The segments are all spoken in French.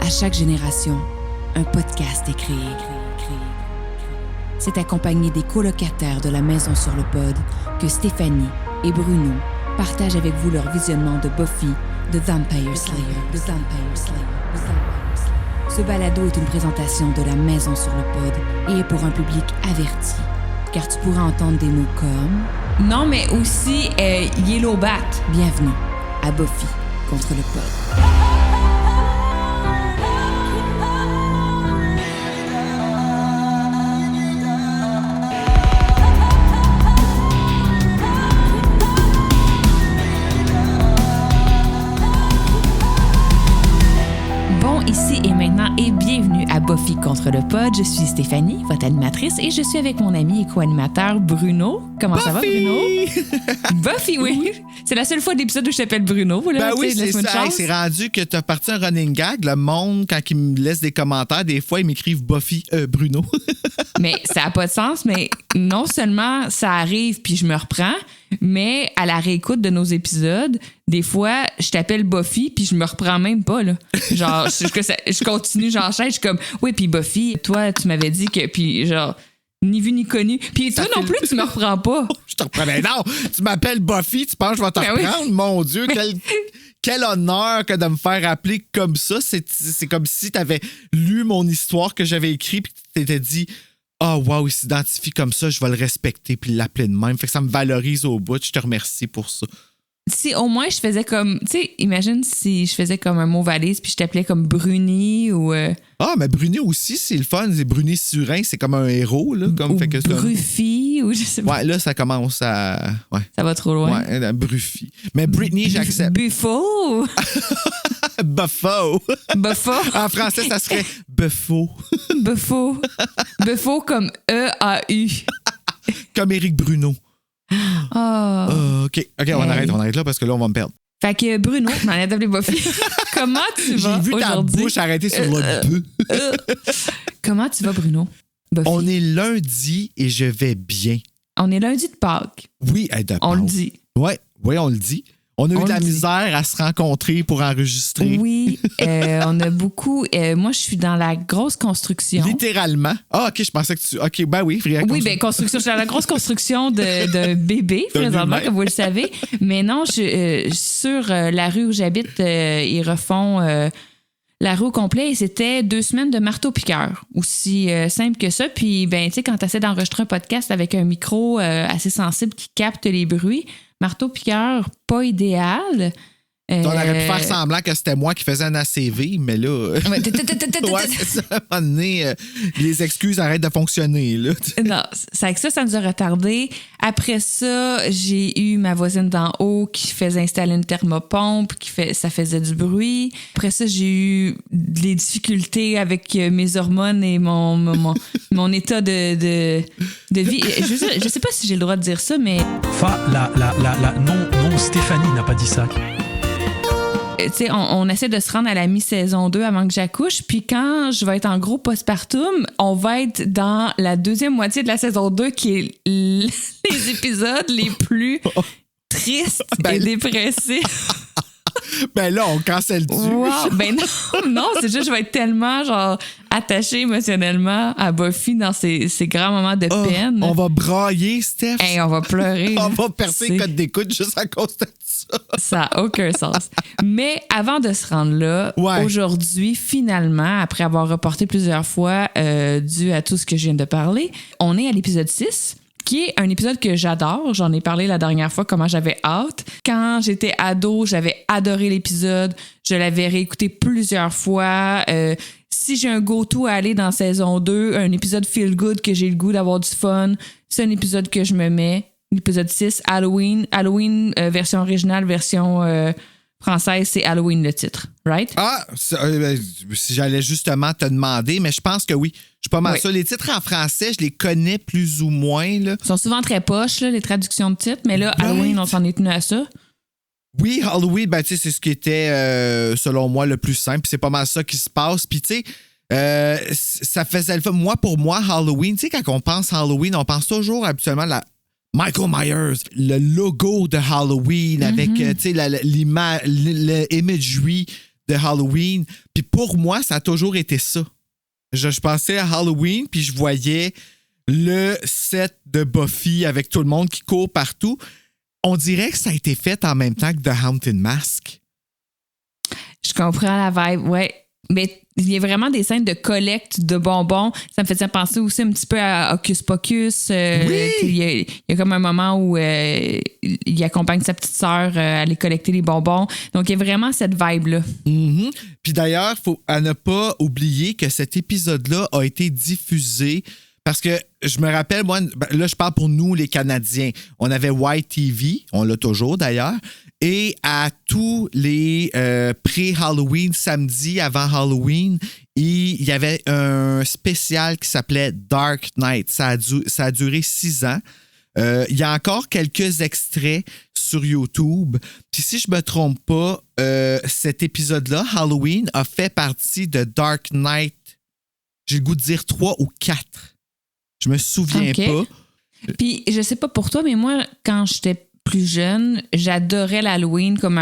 À chaque génération, un podcast est créé. C'est accompagné des colocataires de la Maison sur le Pod que Stéphanie et Bruno partagent avec vous leur visionnement de Buffy, The Vampire Slayer. Ce balado est une présentation de la Maison sur le Pod et est pour un public averti, car tu pourras entendre des mots comme... Non, mais aussi Yellow Bat. Bienvenue à Buffy contre le Pod. Ici et maintenant et bienvenue à Buffy contre le Pod. Je suis Stéphanie, votre animatrice, et je suis avec mon ami et co-animateur Bruno. Comment Buffy! Ça va, Bruno? Buffy, oui. C'est la seule fois d'épisode où je t'appelle Bruno. Là, ben oui, c'est ça. Hey, c'est rendu que t'as parti un running gag. Le monde, quand ils me laissent des commentaires, des fois, ils m'écrivent Buffy, Bruno. Mais ça n'a pas de sens, mais non seulement ça arrive puis je me reprends, mais à la réécoute de nos épisodes, des fois, je t'appelle Buffy puis je me reprends même pas, là. Genre, je continue, j'enchaîne, je suis comme, oui, puis Buffy, toi, tu m'avais dit que, puis genre, ni vu ni connu. Puis toi non plus, tu me reprends pas. Je te reprends. Mais non, tu m'appelles Buffy, tu penses que je vais te reprendre? Oui. Mon Dieu, quel honneur que de me faire appeler comme ça. C'est comme si tu avais lu mon histoire que j'avais écrite puis tu t'étais dit... Ah, wow, il s'identifie comme ça, je vais le respecter puis l'appeler de même. Fait que ça me valorise au bout. Je te remercie pour ça. Si au moins je faisais comme... Tu sais, imagine si je faisais comme un mot valise puis je t'appelais comme Bruni ou... Ah, mais Bruni aussi, c'est le fun. C'est Bruni Surin, c'est comme un héros. Là, comme, ou fait que Bruffy ou je sais pas. Ouais, là, ça commence à... Ouais. Ça va trop loin. Ouais, Bruffy. Mais Britney, j'accepte. Buffo. Buffo. Buffo. En français, ça serait Buffo. Buffo. Buffo comme E-A-U. Comme Éric Bruno. Oh. OK, on arrête là parce que là, on va me perdre. Fait que Bruno, m'en ai appelé Buffy. Comment tu vas aujourd'hui? J'ai vu ta bouche arrêter sur le bœuf. Comment tu vas, Bruno? Buffy? On est lundi et je vais bien. On est lundi de Pâques. Oui, de Pâques. On le dit. Oui, on le dit. On a eu de la misère à se rencontrer pour enregistrer. Oui, on a beaucoup... moi, je suis dans la grosse construction. Littéralement. Ah, OK, je pensais que tu... OK, ben oui. Oui, bien, construction. Je suis dans la grosse construction d'un bébé, présentement, comme vous le savez. Mais non, sur la rue où j'habite, ils refont la rue au complet et c'était 2 semaines de marteau-piqueur. Aussi simple que ça. Puis, ben, tu sais, quand tu essaies d'enregistrer un podcast avec un micro assez sensible qui capte les bruits, marteau-piqueur, pas idéal. On aurait pu faire semblant que c'était moi qui faisais un ACV, mais là... Ouais, c'est ça. À un moment donné, les excuses arrêtent de fonctionner. Là. Non, ça nous a retardé. Après ça, j'ai eu ma voisine d'en haut qui faisait installer une thermopompe, ça faisait du bruit. Après ça, j'ai eu des difficultés avec mes hormones et mon état de vie. Je sais pas si j'ai le droit de dire ça, mais... Non, Stéphanie n'a pas dit ça. Tu sais, on essaie de se rendre à la mi-saison 2 avant que j'accouche. Puis quand je vais être en gros postpartum, on va être dans la deuxième moitié de la saison 2 qui est les épisodes les plus tristes et dépressifs. Ben là, on cancelle-tu? Wow. Ben non, c'est juste je vais être tellement genre attachée émotionnellement à Buffy dans ces grands moments de peine. On va brailler, Steph. Hey, on va pleurer. On va percer le code d'écoute juste à cause de ça. Ça n'a aucun sens. Mais avant de se rendre là, aujourd'hui, finalement, après avoir reporté plusieurs fois dû à tout ce que je viens de parler, on est à l'épisode 6. Qui est un épisode que j'adore. J'en ai parlé la dernière fois, comment j'avais hâte. Quand j'étais ado, j'avais adoré l'épisode. Je l'avais réécouté plusieurs fois. Si j'ai un go-to à aller dans saison 2, un épisode feel-good que j'ai le goût d'avoir du fun, c'est un épisode que je me mets. L'épisode 6, Halloween. Halloween, version originale, version française, c'est Halloween le titre, right? Ah, si j'allais justement te demander, mais je pense que oui. Je suis pas mal ça. Les titres en français, je les connais plus ou moins. Là. Ils sont souvent très poches, là, les traductions de titres, mais là, Halloween, on s'en est tenu à ça. Oui, Halloween, ben, c'est ce qui était, selon moi, le plus simple. C'est pas mal ça qui se passe. Puis, tu sais, ça faisait le fun. Pour moi, Halloween, tu sais, quand on pense Halloween, on pense toujours habituellement à Michael Myers, le logo de Halloween avec, tu sais, l'imagerie de Halloween. Puis pour moi, ça a toujours été ça. Je pensais à Halloween, puis je voyais le set de Buffy avec tout le monde qui court partout. On dirait que ça a été fait en même temps que The Haunted Mask. Je comprends la vibe, ouais. Mais il y a vraiment des scènes de collecte de bonbons. Ça me faisait penser aussi un petit peu à Hocus Pocus. Oui! Il y a comme un moment où il accompagne sa petite sœur à aller collecter les bonbons. Donc, il y a vraiment cette vibe-là. Mm-hmm. Puis d'ailleurs, il faut à ne pas oublier que cet épisode-là a été diffusé parce que je me rappelle, moi, là, je parle pour nous, les Canadiens. On avait YTV, on l'a toujours d'ailleurs. Et à tous les pré-Halloween, samedi avant Halloween, il y avait un spécial qui s'appelait Dark Knight. Ça a duré 6 ans. Il y a encore quelques extraits sur YouTube. Puis si je me trompe pas, cet épisode-là, Halloween, a fait partie de Dark Knight, j'ai le goût de dire 3 ou 4. Je me souviens pas. Puis je sais pas pour toi, mais moi, quand j'étais plus jeune, j'adorais l'Halloween comme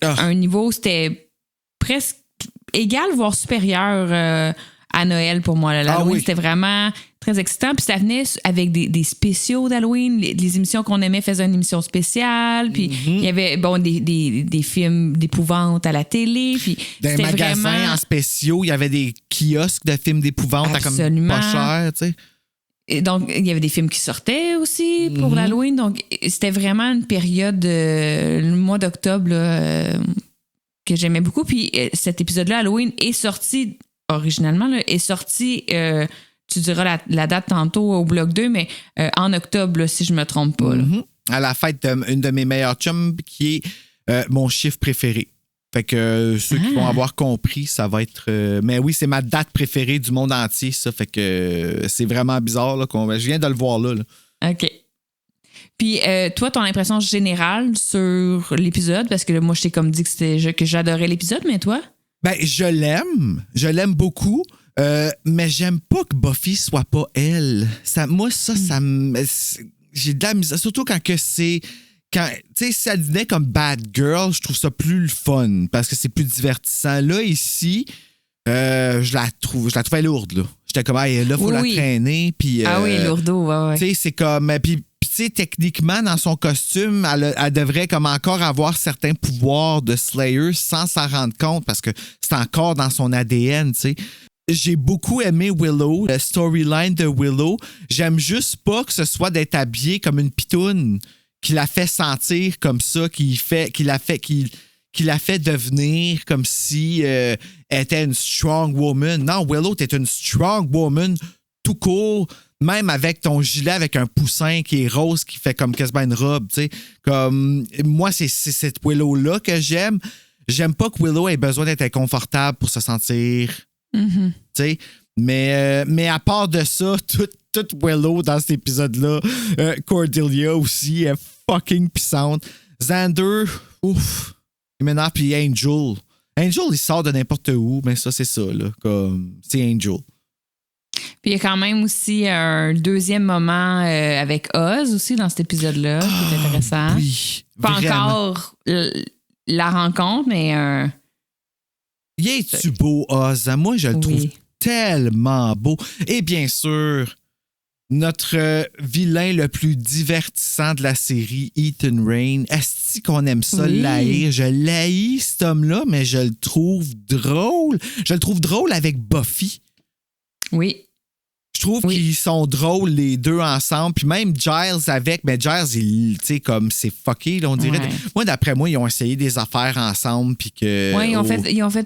un niveau, c'était presque égal, voire supérieur à Noël pour moi. L'Halloween, c'était vraiment très excitant. Puis ça venait avec des spéciaux d'Halloween. Les émissions qu'on aimait faisaient une émission spéciale. Puis il y avait des films d'épouvante à la télé. Puis dans les magasins en spéciaux, il y avait des kiosques de films d'épouvante à comme pas cher, tu sais. Et donc, il y avait des films qui sortaient aussi pour l'Halloween. Donc, c'était vraiment une période, le mois d'octobre, que j'aimais beaucoup. Puis cet épisode-là, Halloween, est sorti, originalement, tu diras la date tantôt au bloc 2, mais en octobre, là, si je ne me trompe pas. À la fête d'une de mes meilleures chums, qui est mon chiffre préféré. Fait que ceux qui vont avoir compris, ça va être... mais oui, c'est ma date préférée du monde entier, ça. Fait que c'est vraiment bizarre. Là, je viens de le voir là. OK. Puis toi, ton impression générale sur l'épisode, parce que là, moi, je t'ai comme dit que j'adorais l'épisode, mais toi? Ben, je l'aime. Je l'aime beaucoup. Mais j'aime pas que Buffy soit pas elle. Ça me... J'ai de la misère. Surtout quand que c'est... Tu sais, si ça dînait comme Bad Girl, je trouve ça plus le fun parce que c'est plus divertissant. Là, ici, je la trouvais lourde, là. J'étais comme, hey, là, faut la traîner. Puis, oui, lourdeau, ouais. Tu sais, c'est comme. Puis tu sais, techniquement, dans son costume, elle devrait comme encore avoir certains pouvoirs de Slayer sans s'en rendre compte parce que c'est encore dans son ADN, tu sais. J'ai beaucoup aimé Willow, le storyline de Willow. J'aime juste pas que ce soit d'être habillée comme une pitoune qui la fait sentir comme ça, qui la fait devenir comme si elle était une strong woman. Non, Willow, t'es une strong woman tout court, même avec ton gilet avec un poussin qui est rose, qui fait comme quasiment une robe, tu sais. Comme, moi, c'est cette Willow-là que j'aime. J'aime pas que Willow ait besoin d'être inconfortable pour se sentir, tu sais. Mais à part de ça, toute Willow dans cet épisode-là, Cordelia aussi est fucking puissante. Xander, ouf, il m'énerve. Puis Angel, il sort de n'importe où, mais ça, c'est ça, là. Comme, c'est Angel. Puis il y a quand même aussi un deuxième moment avec Oz aussi dans cet épisode-là, qui est intéressant. Oui, pas vraiment. encore la rencontre, mais Il est-tu beau, Oz? Moi, je le trouve tellement beau. Et bien sûr, notre vilain le plus divertissant de la série, Ethan Rayne. Est-ce qu'on aime ça, l'haïr? Je l'haïs, cet homme-là, mais je le trouve drôle. Je le trouve drôle avec Buffy. Oui. Je trouve qu'ils sont drôles, les deux ensemble. Puis même Giles avec, mais Giles, tu sais, comme c'est fucké, là, on dirait. Ouais. Moi, d'après moi, ils ont essayé des affaires ensemble. Puis que. Oui, ils ont fait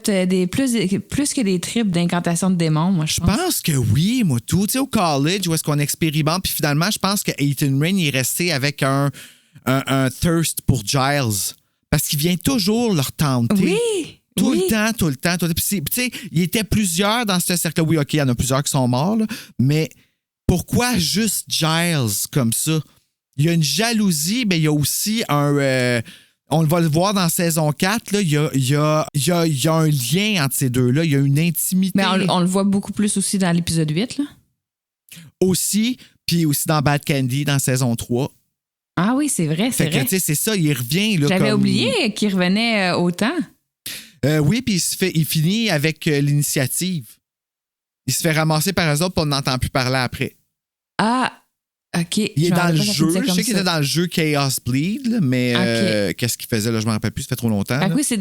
plus que des tripes d'incantation de démons, moi, je pense. Je pense que oui, moi, tout. Tu sais, au college, où est-ce qu'on expérimente. Puis finalement, je pense que Ethan Rayne est resté avec un thirst pour Giles. Parce qu'il vient toujours leur tenter. Oui! Tout le temps. Puis, tu sais, il y était plusieurs dans ce cercle. Oui, OK, il y en a plusieurs qui sont morts, là, mais pourquoi juste Giles comme ça? Il y a une jalousie, mais il y a aussi un... on va le voir dans saison 4, là, il y a un lien entre ces deux-là. Il y a une intimité. Mais on le voit beaucoup plus aussi dans l'épisode 8, là. Aussi, puis aussi dans Bad Candy, dans saison 3. Ah oui, c'est vrai, c'est vrai. Fait que, tu sais, c'est ça, il revient. Là, J'avais oublié qu'il revenait autant. Oui, puis il finit avec l'initiative. Il se fait ramasser par eux autres, puis on n'entend plus parler après. Ah, OK. Il est dans le jeu. Je sais qu'il était dans le jeu Chaos Bleed, là, mais qu'est-ce qu'il faisait? Là, je ne me rappelle plus, ça fait trop longtemps. Oui, c'est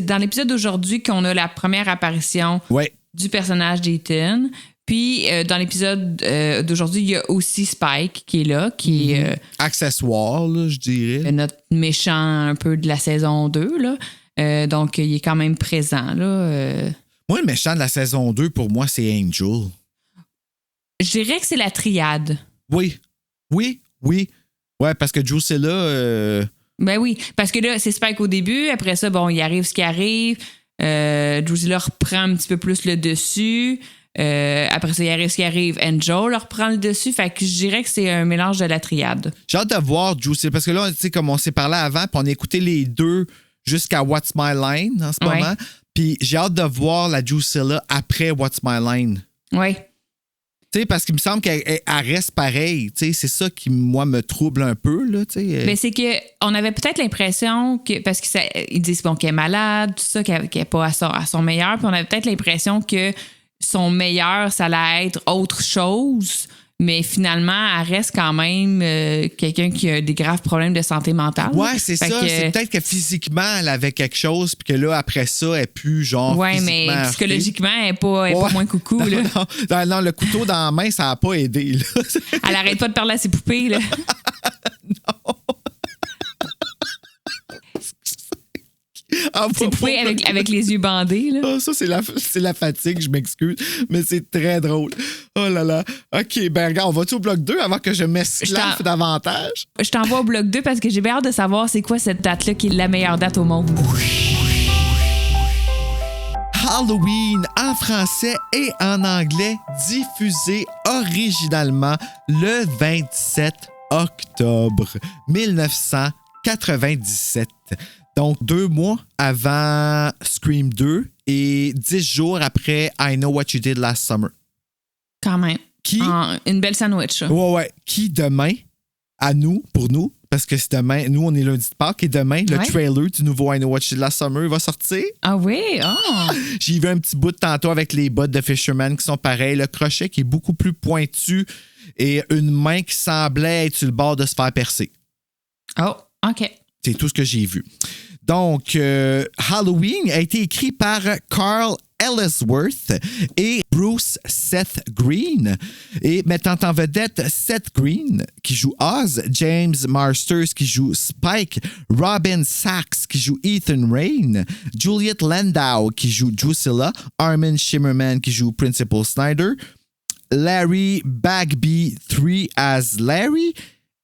dans l'épisode d'aujourd'hui qu'on a la première apparition du personnage d'Ethan. Puis, dans l'épisode d'aujourd'hui, il y a aussi Spike qui est là, qui est... accessoire, là, je dirais. Notre méchant un peu de la saison 2, là. Donc, il est quand même présent, là. Moi, le méchant de la saison 2, pour moi, c'est Angel. Je dirais que c'est la triade. Oui. Ouais, parce que Drusilla... Ben oui, parce que là, c'est Spike au début. Après ça, bon, il arrive ce qui arrive. Drusilla reprend un petit peu plus le dessus. Après ça, il arrive ce qui arrive. Angel reprend le dessus. Fait que je dirais que c'est un mélange de la triade. J'ai hâte de voir Drusilla, parce que là, tu sais, comme on s'est parlé avant, puis on a écouté les deux jusqu'à What's My Line en ce moment. Puis j'ai hâte de voir la Drusilla après What's My Line. Oui. Tu sais, parce qu'il me semble qu'elle reste pareille. Tu sais, c'est ça qui, moi, me trouble un peu, là, tu sais. Mais c'est qu'on avait peut-être l'impression que, parce qu'ils disent bon, qu'elle est malade, tout ça, qu'elle n'est pas à son meilleur, puis on avait peut-être l'impression que son meilleur, ça allait être autre chose, mais finalement, elle reste quand même quelqu'un qui a des graves problèmes de santé mentale. Ouais, c'est ça. C'est peut-être que physiquement, elle avait quelque chose, puis que là, après ça, elle est plus genre. Ouais, mais psychologiquement, elle n'est pas moins coucou. Non, le couteau dans la main, ça n'a pas aidé. Là. Elle arrête pas de parler à ses poupées. Là. Non. C'est poupée avec les yeux bandés. Là. Oh, ça, c'est la fatigue, je m'excuse, mais c'est très drôle. Oh là là. OK, ben regarde, on va-tu au bloc 2 avant que je m'esclaffe davantage? Je t'envoie au bloc 2 parce que j'ai bien hâte de savoir c'est quoi cette date-là qui est la meilleure date au monde. Halloween en français et en anglais, diffusé originalement le 27 octobre 1997. Donc, 2 mois avant Scream 2 et 10 jours après I Know What You Did Last Summer. Quand même. Une belle sandwich. Ça. Ouais. Qui demain, pour nous, parce que c'est demain, nous, on est lundi de Pâques, et demain, le trailer du nouveau I Know What You Did Last Summer va sortir. Ah oui? J'ai vu un petit bout de tantôt avec les bottes de Fisherman qui sont pareils, le crochet qui est beaucoup plus pointu et une main qui semblait être sur le bord de se faire percer. Oh, OK. C'est tout ce que j'ai vu. Donc, Halloween a été écrit par Carl Ellsworth et Bruce Seth Green, et mettant en vedette Seth Green qui joue Oz, James Marsters qui joue Spike, Robin Sachs qui joue Ethan Rain, Juliette Landau qui joue Drusilla, Armin Shimmerman qui joue Principal Snyder, Larry Bagby III as Larry,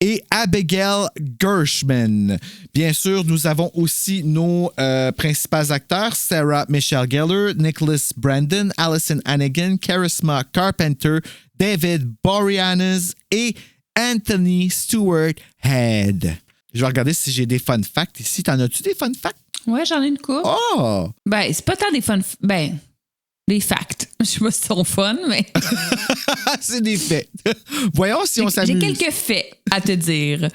et Abigail Gershman. Bien sûr, nous avons aussi nos principaux acteurs, Sarah Michelle Gellar, Nicholas Brandon, Allison Hannigan, Charisma Carpenter, David Boreanaz et Anthony Stewart Head. Je vais regarder si j'ai des fun facts ici. T'en as-tu des fun facts? Ouais, j'en ai une couple. Oh! Ben, c'est pas tant des fun... des facts. Je sais pas si c'est fun, mais... c'est des faits. Voyons si on s'amuse. J'ai quelques faits à te dire.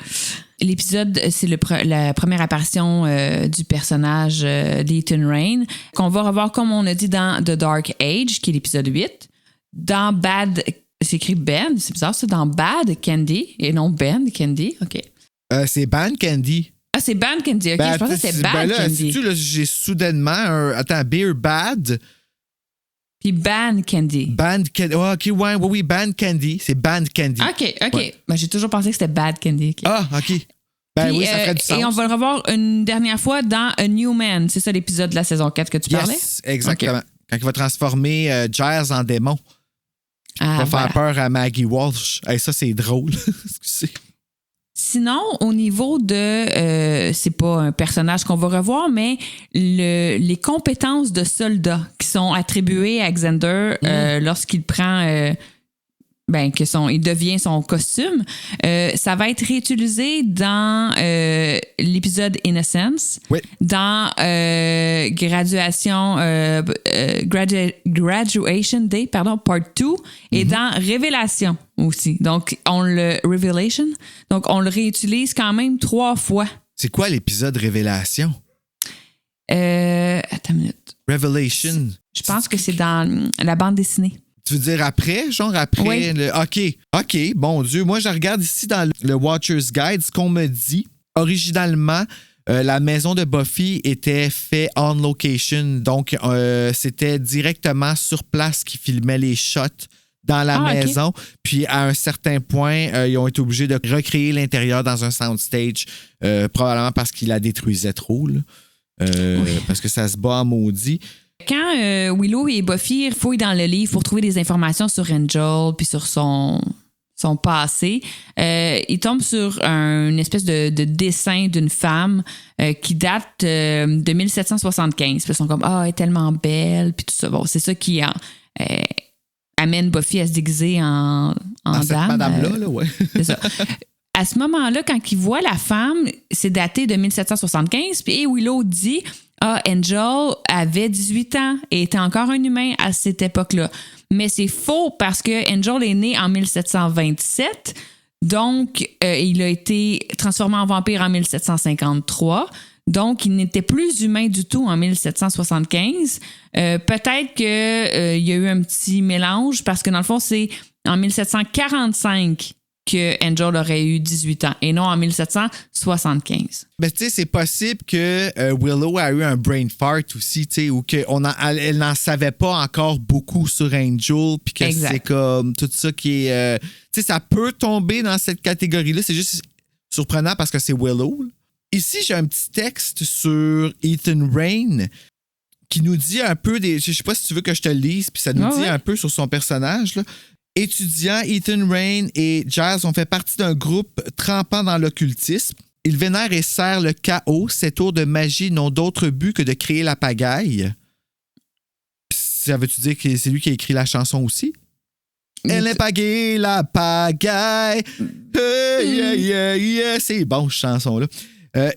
L'épisode, c'est la première apparition du personnage d'Ethan Rain, qu'on va revoir, comme on a dit, dans The Dark Age, qui est l'épisode 8. Dans Bad... C'est écrit Ben, c'est bizarre, c'est dans Bad Candy, et non Ben Candy. OK. C'est Bad Candy. Ah, c'est Bad Candy. OK, je pensais que c'était Bad Candy. Là, j'ai soudainement Beer Bad... Puis Band Candy. Band Candy. Oh, OK, oui, Band Candy. C'est Band Candy. OK. Ouais. Ben, j'ai toujours pensé que c'était Bad Candy. Okay. Ah, OK. Ben puis, oui, ça ferait du sens. Et on va le revoir une dernière fois dans A New Man. C'est ça l'épisode de la saison 4 que tu parlais? Yes, exactement. Okay. Quand il va transformer Giles en démon. Il va faire peur à Maggie Walsh. Hey, ça, c'est drôle. Excusez. Sinon, au niveau de... c'est pas un personnage qu'on va revoir, mais les compétences de soldats qui sont attribuées à Xander lorsqu'il prend... il devient son costume, ça va être réutilisé dans l'épisode Innocence, dans Graduation Day, part 2, et dans Révélation aussi. Donc, on le réutilise quand même 3 fois. C'est quoi l'épisode Révélation? Attends Attends une minute. Revelation. Je pense que c'est dans la bande dessinée. Tu veux dire après? Genre après? Oui. OK, bon Dieu. Moi, je regarde ici dans le Watcher's Guide ce qu'on me dit. Originalement, la maison de Buffy était faite on location. Donc, c'était directement sur place qu'ils filmaient les shots dans la maison. Okay. Puis, à un certain point, ils ont été obligés de recréer l'intérieur dans un soundstage, probablement parce qu'ils la détruisaient trop, là. Parce que ça se bat en maudit. Quand Willow et Buffy fouillent dans le livre pour trouver des informations sur Angel puis sur son passé, ils tombent sur une espèce de dessin d'une femme qui date de 1775. Puis ils sont comme « Ah, elle est tellement belle », puis tout ça. Bon, c'est ça qui amène Buffy à se déguiser en dame. Cette madame-là, là, ouais. C'est ça. À ce moment-là, quand ils voient la femme, c'est daté de 1775, puis Willow dit « Ah, Angel avait 18 ans et était encore un humain à cette époque-là. » Mais c'est faux parce que Angel est né en 1727, donc il a été transformé en vampire en 1753. Donc, il n'était plus humain du tout en 1775. Peut-être qu'il y a eu un petit mélange parce que dans le fond, c'est en 1745 que Angel aurait eu 18 ans et non en 1775. Ben, tu sais, c'est possible que Willow a eu un brain fart aussi, tu sais, ou qu'elle n'en savait pas encore beaucoup sur Angel, puis que c'est comme tout ça qui est... tu sais, ça peut tomber dans cette catégorie-là. C'est juste surprenant parce que c'est Willow. Ici, j'ai un petit texte sur Ethan Rain qui nous dit un peu des... Je sais pas si tu veux que je te le lise, puis ça nous dit un peu sur son personnage, là. Étudiants, Ethan Rain et Giles ont fait partie d'un groupe trempant dans l'occultisme. Ils vénèrent et serrent le chaos. Ces tours de magie n'ont d'autre but que de créer la pagaille. Ça veut-tu dire que c'est lui qui a écrit la chanson aussi? Elle est pagaille, la pagaille. Yeah, yeah, yeah. C'est bon, cette chanson-là.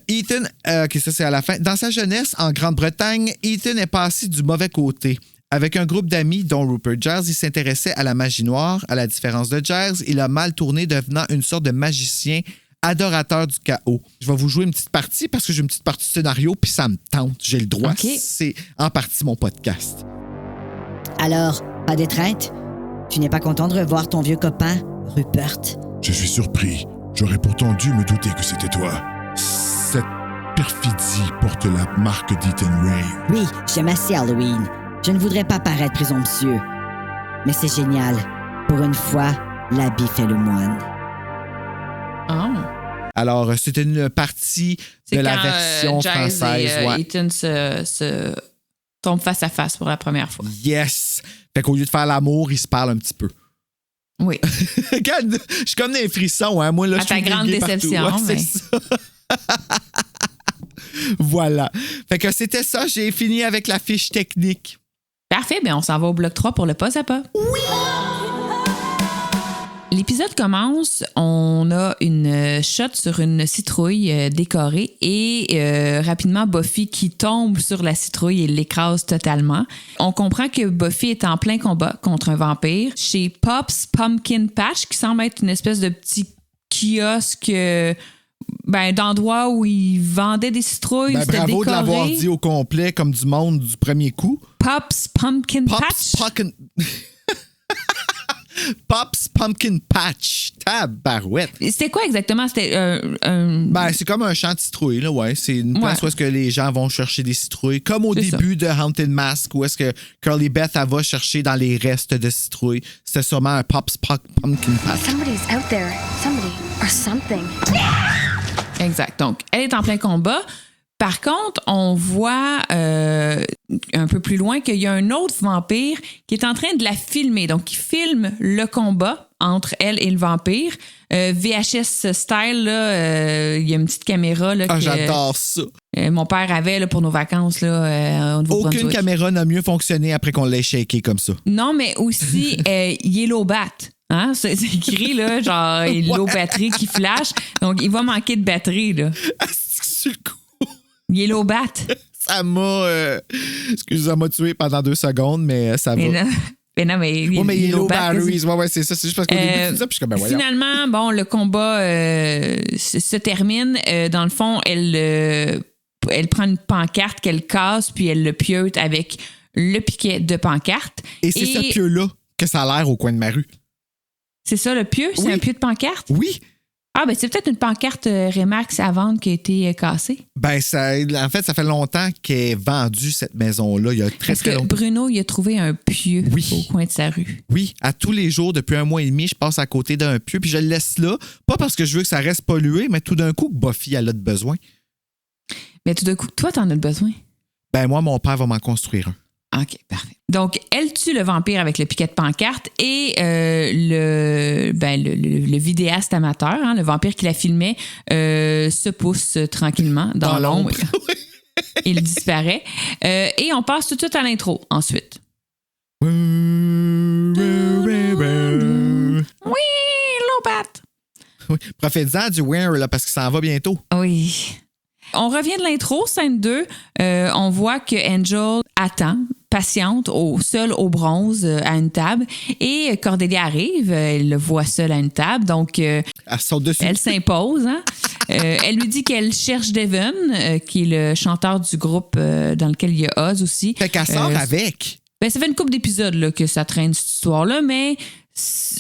Ethan, ça c'est à la fin. Dans sa jeunesse, en Grande-Bretagne, Ethan est passé du mauvais côté. Avec un groupe d'amis, dont Rupert Giles, il s'intéressait à la magie noire. À la différence de Giles, il a mal tourné, devenant une sorte de magicien adorateur du chaos. Je vais vous jouer une petite partie parce que j'ai une petite partie scénario, puis ça me tente. J'ai le droit. Okay. C'est en partie mon podcast. Alors, pas d'étreinte? Tu n'es pas content de revoir ton vieux copain, Rupert? Je suis surpris. J'aurais pourtant dû me douter que c'était toi. Cette perfidie porte la marque d'Ethan Rain. Oui, j'aime assez Halloween. Je ne voudrais pas paraître présomptueux. Mais c'est génial. Pour une fois, l'habit fait le moine. Oh. Alors, c'était une partie de la version française. Et, Ethan se tombe face à face pour la première fois. Yes! Fait qu'au lieu de faire l'amour, ils se parlent un petit peu. Oui. Regarde, je suis comme des frissons, hein. Moi, là, à ta grande déception. Ouais, mais... c'est ça. Voilà. Fait que c'était ça. J'ai fini avec la fiche technique. Parfait, bien on s'en va au bloc 3 pour le pas à pas. Oui! L'épisode commence, on a une shot sur une citrouille décorée et rapidement Buffy qui tombe sur la citrouille et l'écrase totalement. On comprend que Buffy est en plein combat contre un vampire chez Pop's Pumpkin Patch qui semble être une espèce de petit kiosque d'endroit où ils vendaient des citrouilles. Ben, bravo décoré. De l'avoir dit au complet comme du monde du premier coup. Pop's Pumpkin Patch. Pop's Pumpkin Patch. Tabarouette. C'était quoi exactement? C'était Ben, c'est comme un champ de citrouilles, là, ouais. C'est une place où est-ce que les gens vont chercher des citrouilles. Comme au début de Haunted Mask, où est-ce que Curly Beth, elle va chercher dans les restes de citrouilles. C'était sûrement un Pop's Pumpkin Patch. Somebody's out there. Somebody or something. Exact. Donc, elle est en plein combat. Par contre, on voit un peu plus loin qu'il y a un autre vampire qui est en train de la filmer. Donc, il filme le combat entre elle et le vampire. VHS style, là, il y a une petite caméra. Là, j'adore ça. Mon père avait là, pour nos vacances. Là, au Aucune caméra n'a mieux fonctionné après qu'on l'ait shaké comme ça. Non, mais aussi Yellow Bat. Hein? C'est écrit, là, genre, l'eau batterie qui flash. Donc, il va manquer de batterie, là. C'est le coup. Yellow Bat. Ça m'a... ça m'a tué pendant 2 secondes, mais ça va. Mais Yellow Batteries, ouais, c'est ça. C'est juste parce qu'au début, tu dis ça, puis je suis comme, voyons. Finalement, bon, le combat se termine. Dans le fond, elle elle prend une pancarte qu'elle casse, puis elle le pieute avec le piquet de pancarte. Et c'est ce pieu-là que ça a l'air au coin de ma rue. C'est ça, le pieu? C'est un pieu de pancarte? Oui. Ah, ben c'est peut-être une pancarte Remax à vendre qui a été cassée. Ben, en fait, ça fait longtemps qu'elle est vendue, cette maison-là. Il y a très, très longtemps. Bruno, il a trouvé un pieu au coin de sa rue. Oui, à tous les jours, depuis 1 mois et demi, je passe à côté d'un pieu, puis je le laisse là. Pas parce que je veux que ça reste pollué, mais tout d'un coup, Buffy, elle a de besoin. Mais tout d'un coup, toi, t'en as besoin? Ben, moi, mon père va m'en construire un. OK, parfait. Donc, elle tue le vampire avec le piquet de pancarte et le vidéaste amateur, hein, le vampire qui la filmait, se pousse tranquillement dans l'ombre. Il disparaît. Et on passe tout de suite à l'intro ensuite. Oui, Lobat! Oui, profite-en du Weir, là, parce que ça en va bientôt. Oui. On revient de l'intro, scène 2. On voit que Angel attend, patiente, seule au bronze, à une table. Et Cordelia arrive, elle le voit seul à une table, donc elle saute dessus. Elle s'impose. Hein? Elle lui dit qu'elle cherche Devon, qui est le chanteur du groupe dans lequel il y a Oz aussi. Fait qu'elle sort avec. Ben, ça fait une couple d'épisodes là, que ça traîne cette histoire-là, mais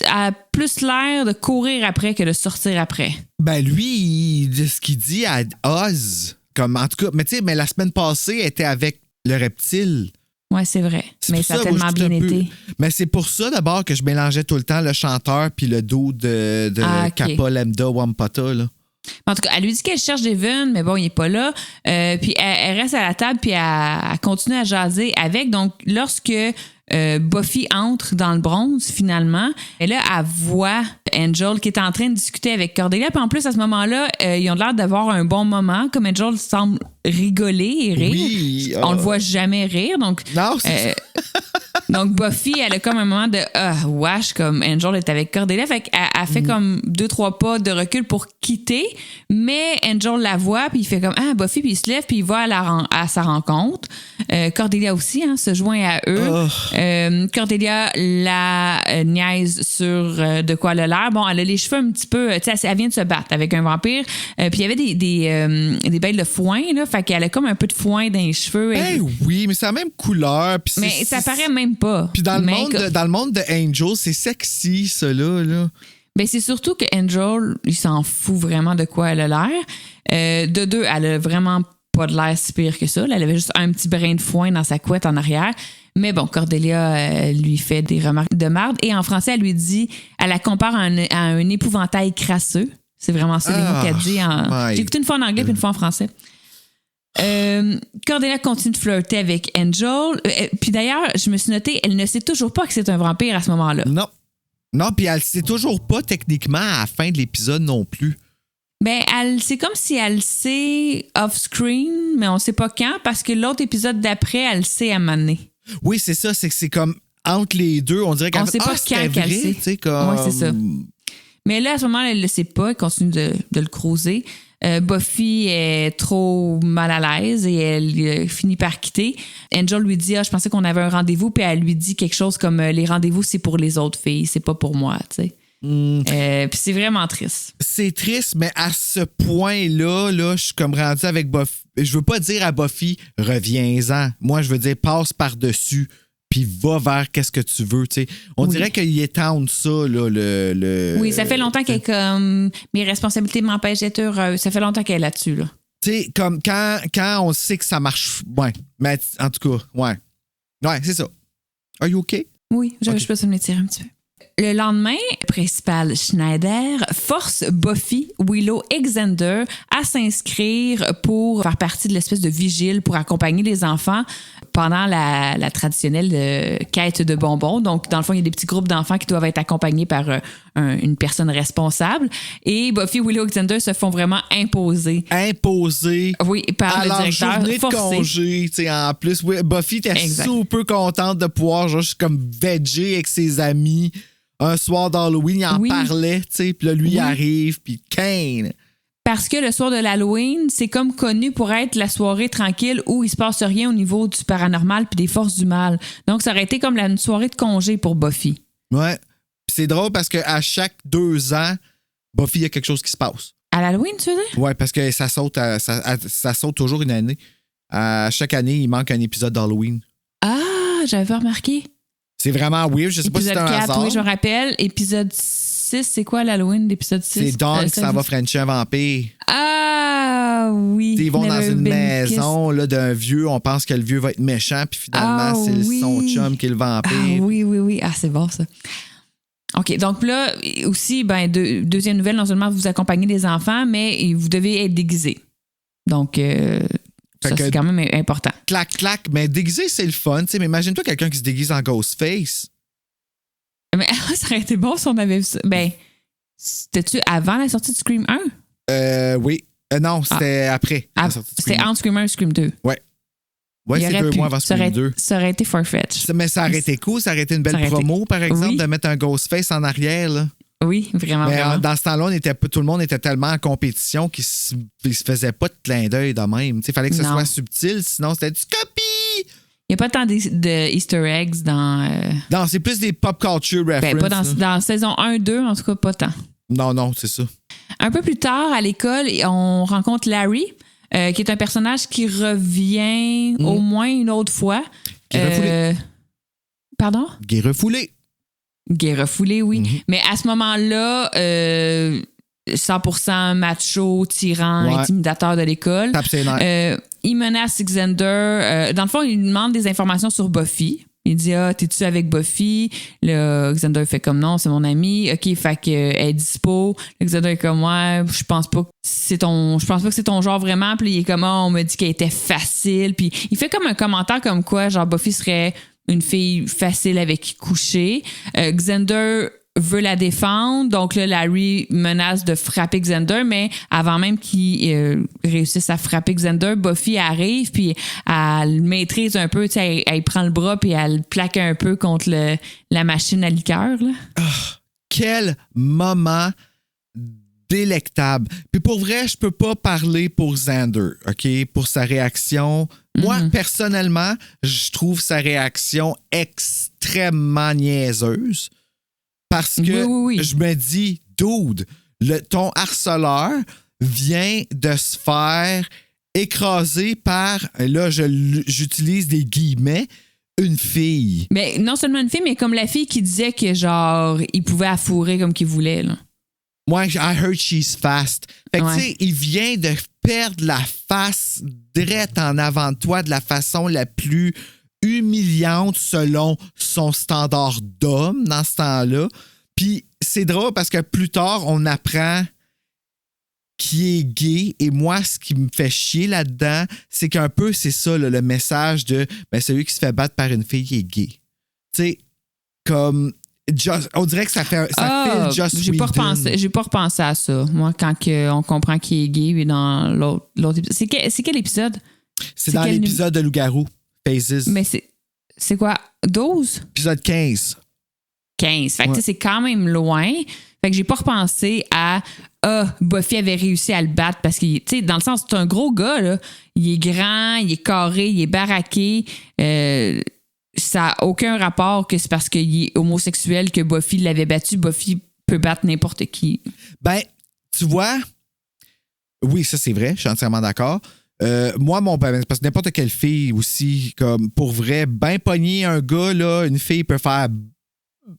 a plus l'air de courir après que de sortir après. Ben lui, ce qu'il dit à Oz, comme en tout cas, mais tu sais, mais la semaine passée, elle était avec le reptile. Ouais, c'est vrai. Mais ça a tellement bien été. Mais c'est pour ça d'abord que je mélangeais tout le temps le chanteur puis le dos de Kappa Lambda Wampata, là. En tout cas, elle lui dit qu'elle cherche Devon, mais bon, il n'est pas là. Puis elle reste à la table, puis elle continue à jaser avec. Donc, lorsque Buffy entre dans le bronze, finalement, et là, elle voit Angel qui est en train de discuter avec Cordelia. Puis en plus, à ce moment-là, ils ont l'air d'avoir un bon moment. Comme Angel semble rigoler et rire. Oui, on le voit jamais rire. Donc, non, c'est donc, Buffy, elle a comme un moment de wesh, comme Angel est avec Cordelia. Fait qu'elle fait comme 2-3 pas de recul pour quitter. Mais Angel la voit, puis il fait comme Buffy, puis il se lève, puis il va à sa rencontre. Cordelia aussi, hein, se joint à eux. Cordelia la niaise sur de quoi elle a l'air. Bon, elle a les cheveux un petit peu. Tu sais, elle vient de se battre avec un vampire. Puis il y avait des bêtes de foin, là. Fait qu'elle a comme un peu de foin dans les cheveux. Oui, mais c'est la même couleur. Mais ça paraît même pas. Puis dans le monde de Angel, c'est sexy, ça là. Ben c'est surtout que Angel, il s'en fout vraiment de quoi elle a l'air. De deux, elle a vraiment pas de l'air si pire que ça. Là, elle avait juste un petit brin de foin dans sa couette en arrière. Mais bon, Cordelia lui fait des remarques de marde. Et en français, elle lui dit, elle la compare à un épouvantail crasseux. C'est vraiment ça les mots qu'elle dit. J'ai écouté une fois en anglais puis une fois en français. Cordelia continue de flirter avec Angel. Puis d'ailleurs, je me suis notée, elle ne sait toujours pas que c'est un vampire à ce moment-là. Non, puis elle sait toujours pas techniquement à la fin de l'épisode non plus. Ben, c'est comme si elle sait off-screen, mais on sait pas quand, parce que l'autre épisode d'après, elle sait à m'amener. Oui, c'est ça, c'est que c'est comme entre les deux, on dirait qu'elle sait pas quand qu'elle sait. Tu sais, comme... Oui, c'est ça. Mais là, à ce moment-là, elle le sait pas, elle continue de le creuser. Buffy est trop mal à l'aise et elle finit par quitter. Angel lui dit je pensais qu'on avait un rendez-vous, puis elle lui dit quelque chose comme les rendez-vous c'est pour les autres filles, c'est pas pour moi, tu sais. Puis c'est vraiment triste. C'est triste, mais à ce point-là, je suis comme rendu avec Buffy. Je veux pas dire à Buffy reviens-en. Moi, je veux dire passe par-dessus. Puis va vers qu'est-ce que tu veux, tu sais. On dirait qu'il étend ça, là, Oui, ça fait longtemps qu'elle est comme mes responsabilités m'empêchent d'être heureuse. Ça fait longtemps qu'elle est là-dessus, là. Tu sais, comme quand on sait que ça marche. Ouais. Mais en tout cas, ouais. Ouais, c'est ça. Are you okay? Oui, je peux me tirer un petit peu. Le lendemain, le principal Schneider force Buffy, Willow et Xander à s'inscrire pour faire partie de l'espèce de vigile pour accompagner les enfants pendant la traditionnelle quête de bonbons. Donc, dans le fond, il y a des petits groupes d'enfants qui doivent être accompagnés par une personne responsable. Et Buffy, Willow et Xander se font vraiment imposer. Oui, par le directeur. Journée de congé, tu sais, en plus. Oui, Buffy était super contente de pouvoir juste comme veger avec ses amis. Un soir d'Halloween, il en parlait, tu sais, puis là, lui, il arrive, puis Kane. Parce que le soir de l'Halloween, c'est comme connu pour être la soirée tranquille où il se passe rien au niveau du paranormal puis des forces du mal. Donc, ça aurait été comme une soirée de congé pour Buffy. Ouais. Puis c'est drôle parce qu'à chaque 2 ans, Buffy, il y a quelque chose qui se passe. À l'Halloween, tu veux dire? Ouais, parce que ça saute toujours une année. À chaque année, il manque un épisode d'Halloween. Ah, j'avais pas remarqué. C'est vraiment weird. Je sais pas si c'est un 4, hasard. oui, je me rappelle. Épisode 6, c'est quoi l'Halloween d'épisode 6? C'est Dawn qui s'en va frencher un vampire. Ah, oui. Ils vont dans une maison Kiss. là, d'un vieux. On pense que le vieux va être méchant, puis finalement, c'est son chum qui est le vampire. Ah, oui. Ah, c'est bon, ça. OK. Donc là, aussi, deuxième nouvelle, non seulement vous accompagnez les enfants, mais vous devez être déguisés. Donc, ça, c'est quand même important. Clac. Mais déguisé, c'est le fun. Mais imagine-toi quelqu'un qui se déguise en Ghostface. Mais ça aurait été bon si on avait vu ça. C'était-tu avant la sortie de Scream 1? Oui. Non, c'était après la sortie de Scream. C'était entre Scream 1 et Scream 2. Ouais, c'est 2 mois avant Scream 2. Ça aurait été farfetch. Mais ça aurait été cool. Ça aurait été une belle promo, par exemple, de mettre un Ghostface en arrière. Là. Oui, vraiment. Mais vraiment. dans ce temps-là, tout le monde était tellement en compétition qu'il se faisait pas de clin d'œil de même. Il fallait que ce soit subtil, sinon c'était du copie. Il n'y a pas tant de Easter eggs dans... Non, c'est plus des pop culture references. Pas dans saison 1-2, en tout cas, pas tant. Non, c'est ça. Un peu plus tard, à l'école, on rencontre Larry, qui est un personnage qui revient au moins une autre fois. Qui est refoulé. Pardon? Qui est refoulé. Qui est refoulé, oui. Mm-hmm. Mais à ce moment-là, 100% macho, tyran, intimidateur de l'école. Il menace Xander. Dans le fond, il lui demande des informations sur Buffy. Il dit, t'es-tu avec Buffy? Là, Xander fait comme non, c'est mon ami. OK, fait qu'elle est dispo. Là, Xander est comme, ouais, je pense pas que c'est ton genre vraiment. Puis il est comme, on m'a dit qu'elle était facile. Puis il fait comme un commentaire comme quoi, genre, Buffy serait une fille facile avec qui coucher. Xander veut la défendre. Donc là, Larry menace de frapper Xander, mais avant même qu'il réussisse à frapper Xander, Buffy arrive, puis elle maîtrise un peu, elle prend le bras, puis elle plaque un peu contre la machine à liqueur. Là. Oh, quel moment délectable. Puis pour vrai, je peux pas parler pour Xander, OK? Pour sa réaction. Moi, personnellement, je trouve sa réaction extrêmement niaiseuse. Parce que je me dis, dude, ton harceleur vient de se faire écraser par, là, j'utilise des guillemets, une fille. Mais non seulement une fille, mais comme la fille qui disait que, genre, il pouvait affourrer comme qu'il voulait, là. Moi, I heard she's fast. Fait que, tu sais, il vient de perdre la face direct en avant de toi de la façon la plus humiliante selon son standard d'homme dans ce temps-là. Puis c'est drôle parce que plus tard, on apprend qu'il est gay. Et moi, ce qui me fait chier là-dedans, c'est qu'un peu, c'est ça, là, le message de celui qui se fait battre par une fille qui est gay. Tu sais, comme... on dirait que ça fait Joss Whedon. J'ai pas repensé à ça. Moi, quand on comprend qu'il est gay, puis dans l'autre épisode. C'est quel épisode? C'est dans l'épisode de Loup-garou, Phases. Mais c'est quoi? 12? Épisode 15. 15. Fait que c'est quand même loin. Fait que j'ai pas repensé à Buffy avait réussi à le battre parce que, tu sais, dans le sens, c'est un gros gars, là. Il est grand, il est carré, il est baraqué. Ça n'a aucun rapport que c'est parce qu'il est homosexuel que Buffy l'avait battu. Buffy peut battre n'importe qui. Ben, tu vois, oui, ça c'est vrai, je suis entièrement d'accord. Moi, parce que n'importe quelle fille aussi, comme pour vrai, ben pogner un gars, là, une fille peut faire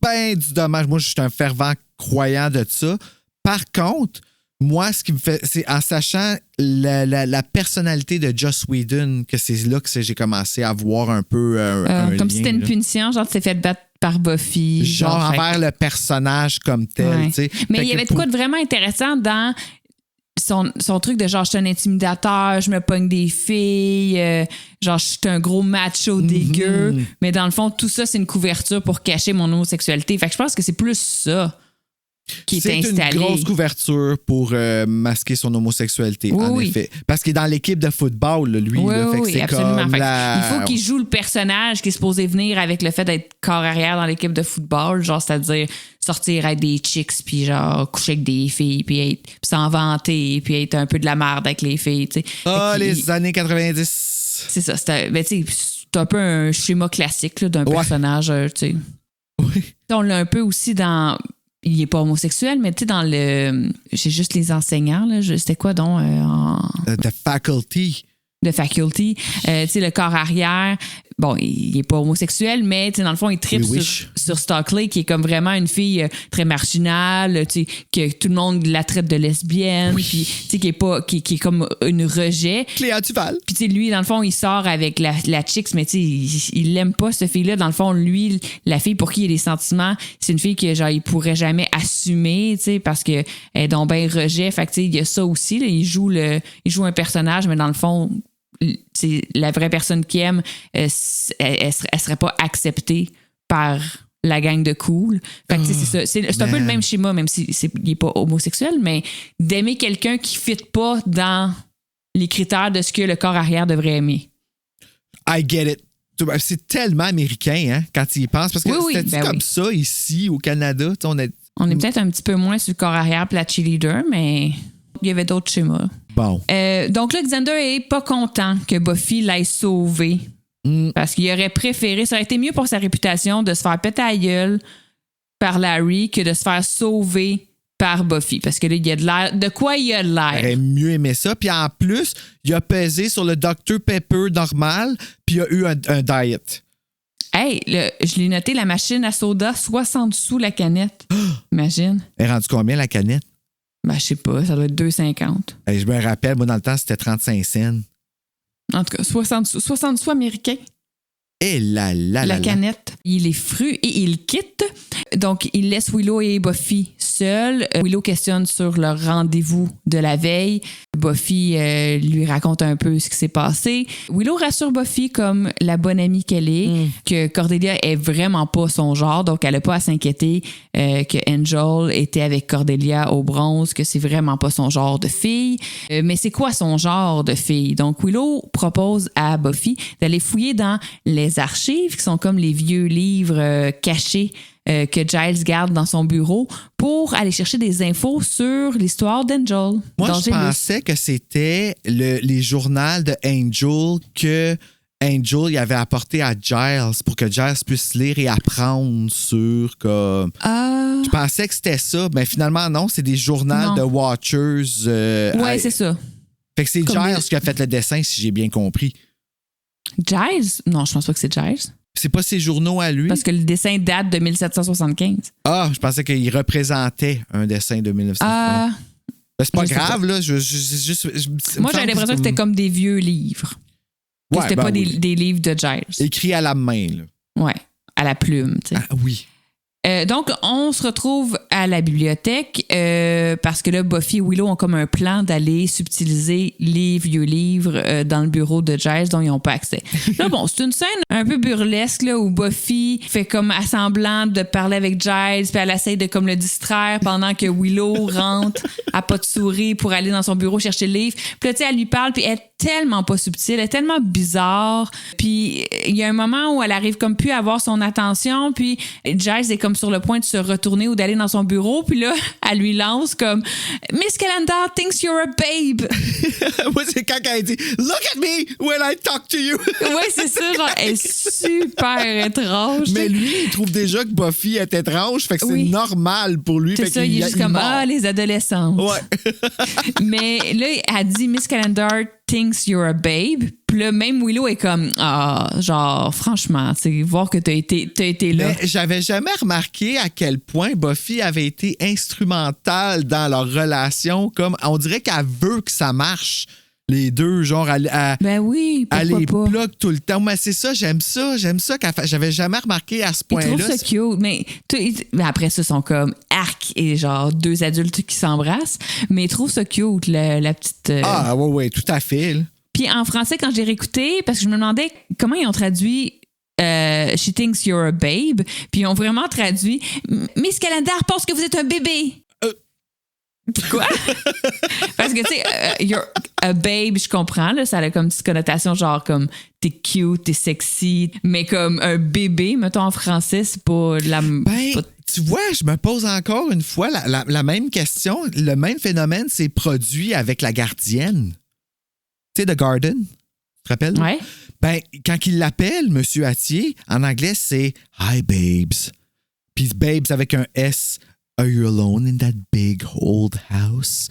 ben du dommage. Moi, je suis un fervent croyant de ça. Par contre, moi, ce qui me fait, c'est en sachant la personnalité de Joss Whedon que c'est là que j'ai commencé à voir un peu un comme lien, si c'était une punition, genre tu t'es fait battre par Buffy. Genre envers le personnage comme tel. Tu sais. Mais il y avait de quoi de vraiment intéressant dans son truc de genre je suis un intimidateur, je me pogne des filles, genre je suis un gros macho dégueu. Mais dans le fond, tout ça, c'est une couverture pour cacher mon homosexualité. Fait que je pense que c'est plus ça qui est installé. C'est une grosse couverture pour masquer son homosexualité, en effet. Parce qu'il est dans l'équipe de football, là, lui. Oui, là, fait que c'est absolument. Comme il faut qu'il joue le personnage qui est supposé venir avec le fait d'être corps arrière dans l'équipe de football, genre c'est-à-dire sortir avec des chicks, puis genre coucher avec des filles, puis s'en vanter, puis être un peu de la merde avec les filles. Tu sais. Les années 90. C'est ça. C'est un peu un schéma classique là, d'un personnage. Tu sais. Oui. On l'a un peu aussi dans il est pas homosexuel, mais tu sais, dans le... J'ai juste les enseignants, là. C'était quoi donc? The Faculty. The Faculty. Tu sais, le corps arrière. Bon, il est pas homosexuel, mais tu sais, dans le fond, il tripe sur Stockley, qui est comme vraiment une fille très marginale, tu sais, que tout le monde la traite de lesbienne, puis tu sais, qui est comme une rejet. Cléa Duval. Puis tu sais, lui, dans le fond, il sort avec la chicks, mais tu sais, il l'aime pas, cette fille-là. Dans le fond, lui, la fille pour qui il a des sentiments, c'est une fille que, genre, il pourrait jamais assumer, tu sais, parce que elle est donc ben rejet. Fait que tu sais, il y a ça aussi, là. Il joue un personnage, mais dans le fond, c'est la vraie personne qu'il aime, elle serait pas acceptée par la gang de cool. Fait que c'est ça. C'est un peu le même schéma, même s'il n'est pas homosexuel, mais d'aimer quelqu'un qui ne fit pas dans les critères de ce que le corps arrière devrait aimer. I get it. C'est tellement américain, hein, quand il y pense. Parce que c'était comme ça ici, au Canada. On est peut-être un petit peu moins sur le corps arrière et la cheerleader, mais il y avait d'autres schémas. Bon. Donc là, Xander est pas content que Buffy l'ait sauvé. Parce qu'il aurait préféré, ça aurait été mieux pour sa réputation de se faire péter à la gueule par Larry que de se faire sauver par Buffy. Parce que là, il y a de l'air. De quoi il y a de l'air? Il aurait mieux aimé ça. Puis en plus, il a pesé sur le Dr Pepper normal, puis il a eu un diet. Hey, je l'ai noté, la machine à soda, 60 sous la canette. Imagine. Elle est rendue combien la canette? Ben, je sais pas, ça doit être 2,50. Hey, je me rappelle, moi, dans le temps, c'était 35 cents. En tout cas, 60 sous américains. Et la canette. Il est fru et il quitte. Donc, il laisse Willow et Buffy seuls. Willow questionne sur leur rendez-vous de la veille. Buffy lui raconte un peu ce qui s'est passé. Willow rassure Buffy comme la bonne amie qu'elle est, que Cordelia est vraiment pas son genre, donc elle n'a pas à s'inquiéter que Angel était avec Cordelia au bronze, que c'est vraiment pas son genre de fille. Mais c'est quoi son genre de fille? Donc, Willow propose à Buffy d'aller fouiller dans les archives, qui sont comme les vieux livres cachés que Giles garde dans son bureau pour aller chercher des infos sur l'histoire d'Angel. Moi, je pensais que c'était les journaux de Angel que Angel y avait apporté à Giles pour que Giles puisse lire et apprendre sur comme... Je pensais que c'était ça, mais finalement non, c'est des journaux de Watchers. Ouais, c'est ça. Fait que c'est Giles qui a fait le dessin, si j'ai bien compris. Giles? Non, je pense pas que c'est Giles. C'est pas ses journaux à lui? Parce que le dessin date de 1775. Ah, je pensais qu'il représentait un dessin de 1975. C'est pas grave, là. Moi, j'avais l'impression que c'était comme des vieux livres. Que c'était pas des livres de Giles. Écrits à la main, là. Ouais, à la plume, tu sais. Ah oui. Donc, on se retrouve à la bibliothèque parce que là, Buffy et Willow ont comme un plan d'aller subtiliser les vieux livres dans le bureau de Giles dont ils n'ont pas accès. Là, bon, c'est une scène un peu burlesque là, où Buffy fait comme assemblant de parler avec Giles puis elle essaie de comme le distraire pendant que Willow rentre à pas de souris pour aller dans son bureau chercher le livre. Puis là, tu sais, elle lui parle puis elle est tellement pas subtile, elle est tellement bizarre. Puis il y a un moment où elle arrive comme plus à avoir son attention puis Giles est comme sur le point de se retourner ou d'aller dans son bureau, puis là, elle lui lance comme « Miss Calendar thinks you're a babe! » Moi, c'est quand elle dit « Look at me when I talk to you! » Oui, c'est ça, genre, elle est super étrange. Mais lui, il trouve déjà que Buffy est étrange, fait que c'est normal pour lui. C'est ça, il est juste comme « Ah, les adolescentes! » Ouais. Mais là, elle dit « Miss Calendar thinks you're a babe. » Puis là, même Willow est comme genre, franchement, tu sais, voir que t'as été là. Mais j'avais jamais remarqué à quel point Buffy avait été instrumentale dans leur relation. Comme on dirait qu'elle veut que ça marche. Les deux, genre, ben oui, pourquoi elle les pas? bloque tout le temps. Mais c'est ça, j'aime ça. J'avais jamais remarqué à ce point-là. Je trouve ça cute, mais après ça, ils sont comme arc et genre deux adultes qui s'embrassent. Mais ils trouvent ça cute, la petite. Ah, ouais, tout à fait. Là. Puis en français, quand j'ai réécouté, parce que je me demandais comment ils ont traduit She thinks you're a babe, puis ils ont vraiment traduit Miss Calendar pense que vous êtes un bébé. Quoi? Parce que, tu sais, you're a babe, je comprends, là, ça a comme une petite connotation genre comme t'es cute, t'es sexy, mais comme un bébé, mettons en français, c'est pas la... Tu vois, je me pose encore une fois la même question. Le même phénomène s'est produit avec la gardienne. Tu sais, The Garden, tu te rappelles? Ouais. Ben, quand il l'appelle, Monsieur Attier, en anglais, c'est « Hi, babes ». Puis « babes » avec un S Are you alone in that big old house?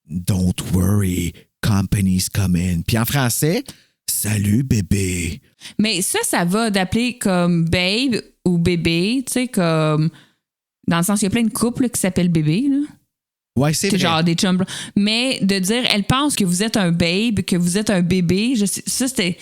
Don't worry, company's coming. Puis en français, salut bébé. Mais ça va d'appeler comme babe ou bébé, tu sais, comme. Dans le sens, il y a plein de couples qui s'appellent bébé, là. Ouais, c'est vrai. Genre des chums. Mais de dire, elle pense que vous êtes un babe, que vous êtes un bébé, ça, c'était.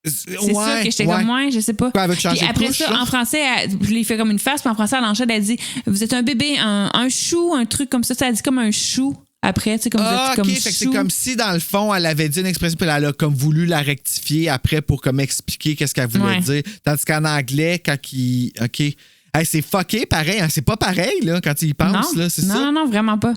C'est ça que j'étais comme moi, je sais pas. Puis après ça, en français, je l'ai fait comme une face, puis en français, elle enchaîne, elle dit, vous êtes un bébé, un chou, un truc comme ça. Ça, elle dit comme un chou. Après, tu sais, comme vous êtes comme OK, fait que c'est comme si, dans le fond, elle avait dit une expression, puis elle a comme voulu la rectifier après pour comme expliquer qu'est-ce qu'elle voulait dire. Tandis qu'en anglais, quand il... OK. Hey, c'est fucké, pareil. Hein? C'est pas pareil, là, quand il y pense, là, c'est ça? Non, vraiment pas.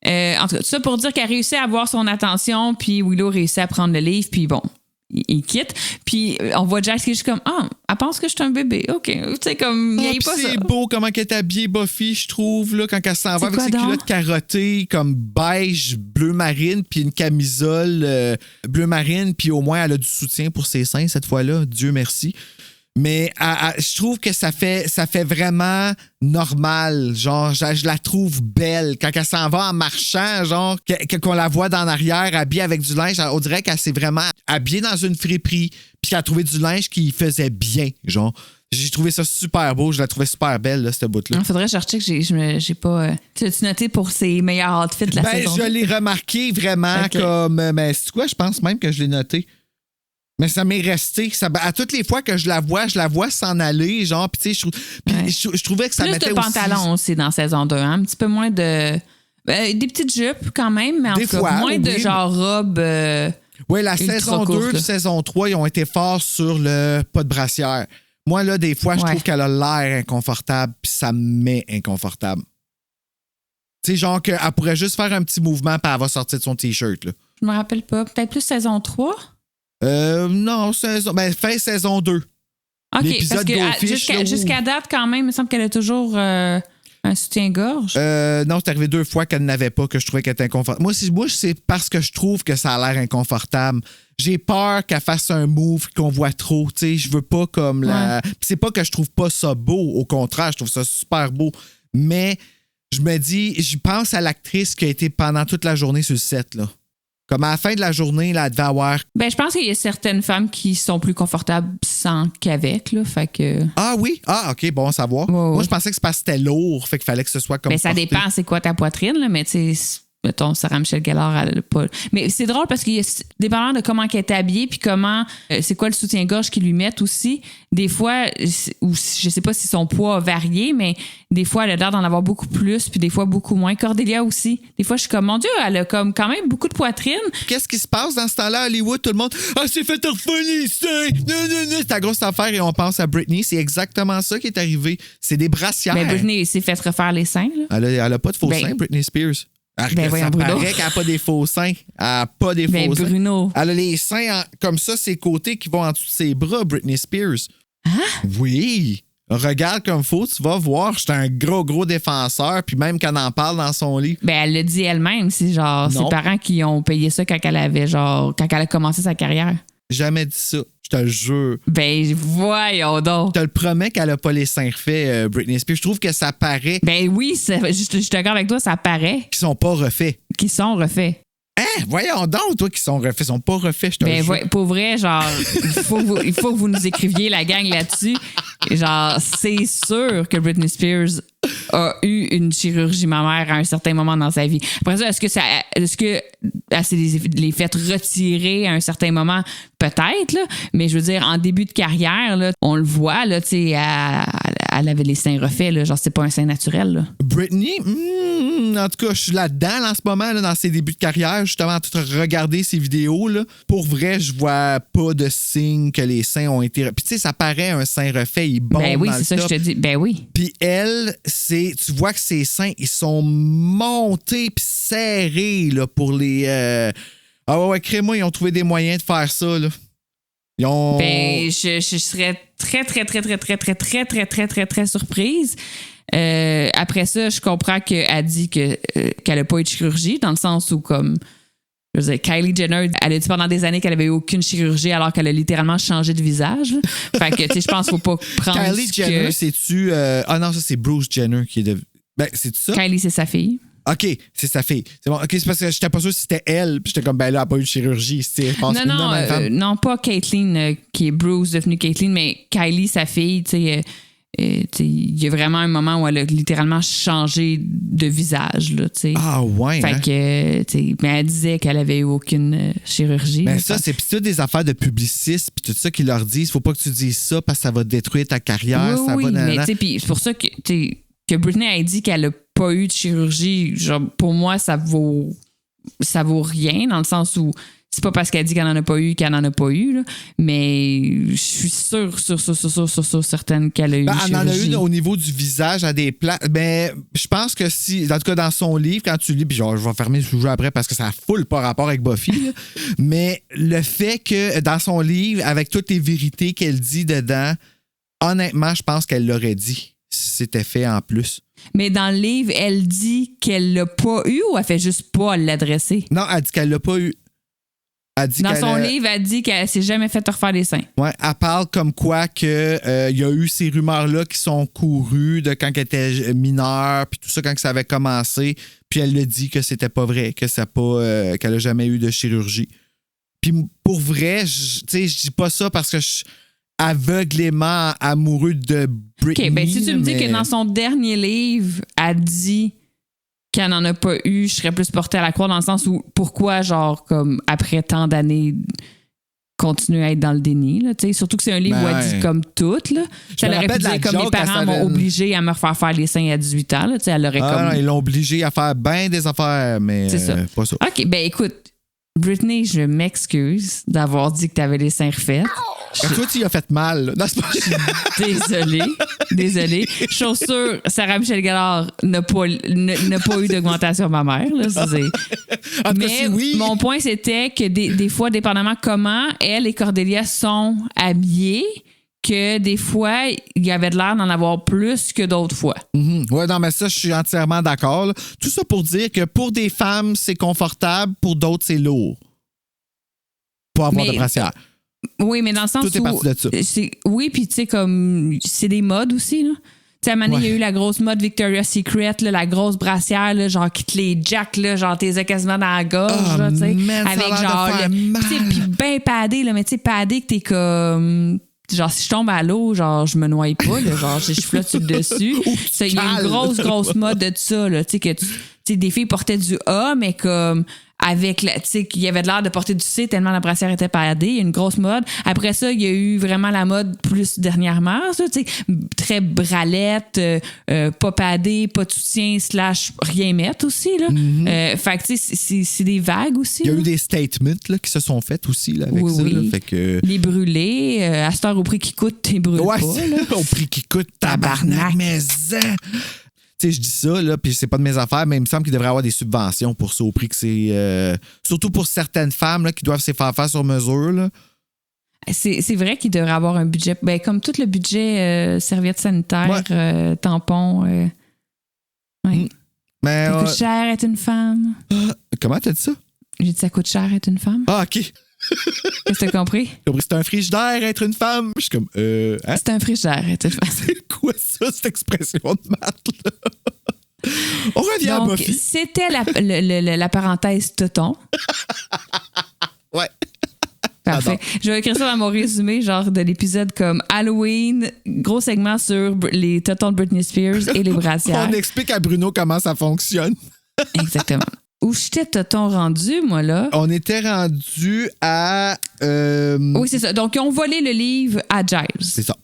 En tout cas, tout ça pour dire qu'elle réussit à avoir son attention, puis Willow réussit à prendre le livre, puis bon, il quitte. Puis on voit Jack qui est juste comme, elle pense que je suis un bébé. OK. Tu sais, comme, il pas ça. C'est beau comment elle est habillée, Buffy, je trouve, là, quand elle s'en va avec ses culottes carottées, comme beige, bleu marine, puis une camisole bleu marine, puis au moins, elle a du soutien pour ses seins cette fois-là. Dieu merci. Mais je trouve que ça fait vraiment normal. Genre, je la trouve belle. Quand elle s'en va en marchant, genre, qu'on la voit dans l'arrière, habillée avec du linge, on dirait qu'elle s'est vraiment habillée dans une friperie, puis qu'elle a trouvé du linge qui faisait bien. Genre, j'ai trouvé ça super beau. Je la trouvais super belle, là, cette bout-là. Il faudrait chercher que j'ai pas... Tu l'as-tu noté pour ses meilleurs outfits de la saison? Je l'ai remarqué vraiment comme... Mais c'est quoi? Je pense même que je l'ai noté. Mais ça m'est resté. À toutes les fois que je la vois s'en aller, genre, puis tu sais, je trouvais que ça mettait aussi... Plus de pantalons aussi dans saison 2, hein? Un petit peu moins de... des petites jupes quand même, mais en tout cas, moins de genre robe... oui, la saison 2 et saison 3, ils ont été forts sur le pas de brassière. Moi, là, des fois, je trouve qu'elle a l'air inconfortable, puis ça me met inconfortable. Tu sais, genre qu'elle pourrait juste faire un petit mouvement, puis elle va sortir de son T-shirt, là. Je me rappelle pas. Peut-être plus saison 3? Non, fin saison 2. OK, parce que jusqu'à date, quand même, il me semble qu'elle a toujours un soutien-gorge. Non, c'est arrivé 2 fois qu'elle n'avait pas, que je trouvais qu'elle était inconfortable. Moi, c'est parce que je trouve que ça a l'air inconfortable. J'ai peur qu'elle fasse un move qu'on voit trop. Tu sais, je veux pas comme la... C'est pas que je trouve pas ça beau. Au contraire, je trouve ça super beau. Mais je me dis, je pense à l'actrice qui a été pendant toute la journée sur le set, là. Comme à la fin de la journée, là, elle devait avoir... Je pense qu'il y a certaines femmes qui sont plus confortables sans qu'avec, là, fait que... Ah oui? Ah, OK, bon à savoir. Moi, je pensais que c'est parce que c'était lourd, fait qu'il fallait que ce soit comme... ça dépend c'est quoi ta poitrine, là, mais tu sais... Mettons, Sarah Michelle Gellar, elle a pas... Mais c'est drôle parce qu'il y a, dépendant de comment elle est habillée puis comment... c'est quoi le soutien-gorge qu'ils lui mettent aussi. Des fois, ou je sais pas si son poids a varié, mais des fois, elle a l'air d'en avoir beaucoup plus puis des fois, beaucoup moins. Cordelia aussi. Des fois, je suis comme, mon Dieu, elle a comme quand même beaucoup de poitrine. Qu'est-ce qui se passe dans ce temps-là à Hollywood? Tout le monde, c'est fait refaire les seins! C'est la grosse affaire et on pense à Britney. C'est exactement ça qui est arrivé. C'est des brassières. Mais Britney s'est fait refaire les seins, là. Elle a pas de faux seins, Britney Spears. Ça paraît qu'elle n'a pas des faux seins. Elle n'a pas des faux seins. Bruno. Elle a les seins comme ça, ses côtés qui vont en dessous de ses bras, Britney Spears. Hein? Oui. Regarde comme faut, tu vas voir. J'étais un gros défenseur, puis même quand on en parle dans son livre. Elle le dit elle-même. C'est genre ses parents qui ont payé ça quand elle a commencé sa carrière. Jamais dit ça. Je te le jure. Voyons donc. Je te le promets qu'elle n'a pas les seins refaits, Britney Spears. Je trouve que ça paraît. Oui, je suis d'accord avec toi, ça paraît. Qu'ils sont pas refaits. Qu'ils sont refaits. Hein? Voyons donc, toi, qui sont refaits. Ils sont pas refaits, je te le jure. Pour vrai, genre, il faut que vous nous écriviez la gang là-dessus. Genre, c'est sûr que Britney Spears a eu une chirurgie mammaire à un certain moment dans sa vie. Après ça, est-ce que elle s'est les fait retirer à un certain moment? Peut-être, là. Mais je veux dire, en début de carrière, là, on le voit, là, tu sais, elle avait les seins refaits, là. Genre, c'est pas un sein naturel, là. Britney, en tout cas, je suis là-dedans, en ce moment, là, dans ses débuts de carrière, justement, en tout regarder ses vidéos, là. Pour vrai, je vois pas de signe que les seins ont été... Puis, tu sais, ça paraît un sein refait, il bombe oui, dans c'est ça, top. je te dis. Oui. Puis elle, tu vois que ses seins, ils sont montés puis serrés, là, pour les... Ah ouais, crée-moi, ils ont trouvé des moyens de faire ça, là. Ils ont... je serais très, très, très, très, très, très, très, très, très, très, très surprise. Après ça, je comprends qu'elle dit qu'elle n'a pas eu de chirurgie, dans le sens où, comme... Je veux dire, Kylie Jenner, elle a dit pendant des années qu'elle avait eu aucune chirurgie alors qu'elle a littéralement changé de visage. Fait que, tu sais, je pense qu'il ne faut pas prendre Kylie Jenner, c'est-tu... Ah non, ça, c'est Bruce Jenner qui est de... Ben, c'est ça? Kylie, c'est sa fille. OK, c'est sa fille. C'est bon. OK, c'est parce que j'étais pas sûr si c'était elle. Puis j'étais comme, ben là, elle n'a pas eu de chirurgie. Non, pas Caitlyn, qui est Bruce devenue Caitlyn, mais Kylie, sa fille, tu sais. Il y a vraiment un moment où elle a littéralement changé de visage. Là, ah ouais. Fait que, mais elle disait qu'elle avait eu aucune chirurgie. Mais ça, c'est tout des affaires de publicistes puis tout ça qui leur disent, faut pas que tu dises ça parce que ça va détruire ta carrière. Oui, mais c'est pour ça que Britney a dit qu'elle a pas eu de chirurgie. Genre, pour moi, ça vaut rien dans le sens où c'est pas parce qu'elle dit qu'elle en a pas eu qu'elle en a pas eu, là, mais je suis sûre certaine qu'elle a eu. Elle en a eu au niveau du visage à des places. Mais je pense que si, en tout cas dans son livre, quand tu lis, puis genre, je vais fermer le sujet après parce que ça a full pas rapport avec Buffy, là, mais le fait que dans son livre, avec toutes les vérités qu'elle dit dedans, honnêtement, je pense qu'elle l'aurait dit si c'était fait en plus. Mais dans le livre, elle dit qu'elle l'a pas eu ou elle fait juste pas l'adresser? Non, elle dit qu'elle l'a pas eu. Dans son livre, elle dit qu'elle s'est jamais fait refaire les seins. Oui, elle parle comme quoi que y a eu ces rumeurs-là qui sont courues de quand elle était mineure, puis tout ça quand ça avait commencé. Puis elle le dit que c'était pas vrai, que ça pas, qu'elle a jamais eu de chirurgie. Puis pour vrai, je dis pas ça parce que je suis aveuglément amoureux de Britney. OK, ben si tu me dis que dans son dernier livre, elle dit qu'elle n'en a pas eu, je serais plus portée à la croire dans le sens où pourquoi, genre, comme après tant d'années, continuer à être dans le déni, là, tu sais. Surtout que c'est un livre où elle dit comme tout, là. Elle aurait pu dire comme mes parents m'ont obligée à me refaire faire les seins à 18 ans, là, tu sais. Elle aurait comme. Non, ils l'ont obligée à faire bien des affaires, mais c'est ça. Pas ça. OK, ben écoute, Britney, je m'excuse d'avoir dit que t'avais les seins refaits. Toi, tu y as fait mal. Non, c'est pas... Désolée. Chaussure, Sarah Michelle Gellar n'a pas eu d'augmentation ma mère. Là, mais oui. Mon point, c'était que des fois, dépendamment comment elle et Cordelia sont habillées, que des fois, il y avait de l'air d'en avoir plus que d'autres fois. Mm-hmm. Oui, non, mais ça, je suis entièrement d'accord. Là. Tout ça pour dire que pour des femmes, c'est confortable, pour d'autres, c'est lourd. Pour avoir de brassière. Oui, mais dans le sens où... Tout est parti de ça. Oui, puis tu sais, comme... C'est des modes aussi, là. Tu sais, à un moment donné, il y a eu la grosse mode Victoria's Secret, là, la grosse brassière, là, genre qui te les jack, là, genre t'es quasiment dans la gorge, là, tu sais. Avec genre... Puis bien padé, là, mais tu sais, padé que t'es comme... Genre, si je tombe à l'eau, genre, je me noie pas, là, genre, je flotte sur le dessus. Il y a une grosse mode de ça, là, tu sais, que tu sais, des filles portaient du A, mais comme avec tu sais, qu'il y avait de l'air de porter du C tellement la brassière était padée. Il y a une grosse mode. Après ça, il y a eu vraiment la mode plus dernièrement, ça, tu sais, très bralette, pas padée, pas de soutien, / rien mettre aussi, là. Mm-hmm. Fait que, tu sais, c'est des vagues aussi. Il y a là. eu des statements, là, qui se sont faits aussi, là, avec ça, là. Fait que... Les brûlés, à cette heure, au prix qui coûte, t'es brûlé pas, là. Au prix qui coûte, tabarnak, mais tu sais, je dis ça, là, puis c'est pas de mes affaires, mais il me semble qu'il devrait y avoir des subventions pour ça, au prix que c'est... surtout pour certaines femmes, là, qui doivent se faire sur mesure, là. C'est vrai qu'il devrait avoir un budget, ben, comme tout le budget serviettes sanitaires, tampons. Ouais. Mais, ça coûte cher être une femme. Comment t'as dit ça? J'ai dit ça coûte cher être une femme. Ah, OK. Qu'est-ce que t'as compris? J'ai compris, c'est un frigidaire être une femme. Je suis comme, hein? C'est un frigidaire être une femme. C'est quoi ça, cette expression de maths, là? On revient à Buffy. C'était la parenthèse toton. Ouais. Parfait. Je vais écrire ça dans mon résumé, genre de l'épisode comme Halloween, gros segment sur les totons de Britney Spears et les brassières. On explique à Bruno comment ça fonctionne. Exactement. Où j'étais toton rendu, moi, là? On était rendu à... Oui, c'est ça. Donc, ils ont volé le livre à Giles. C'est ça.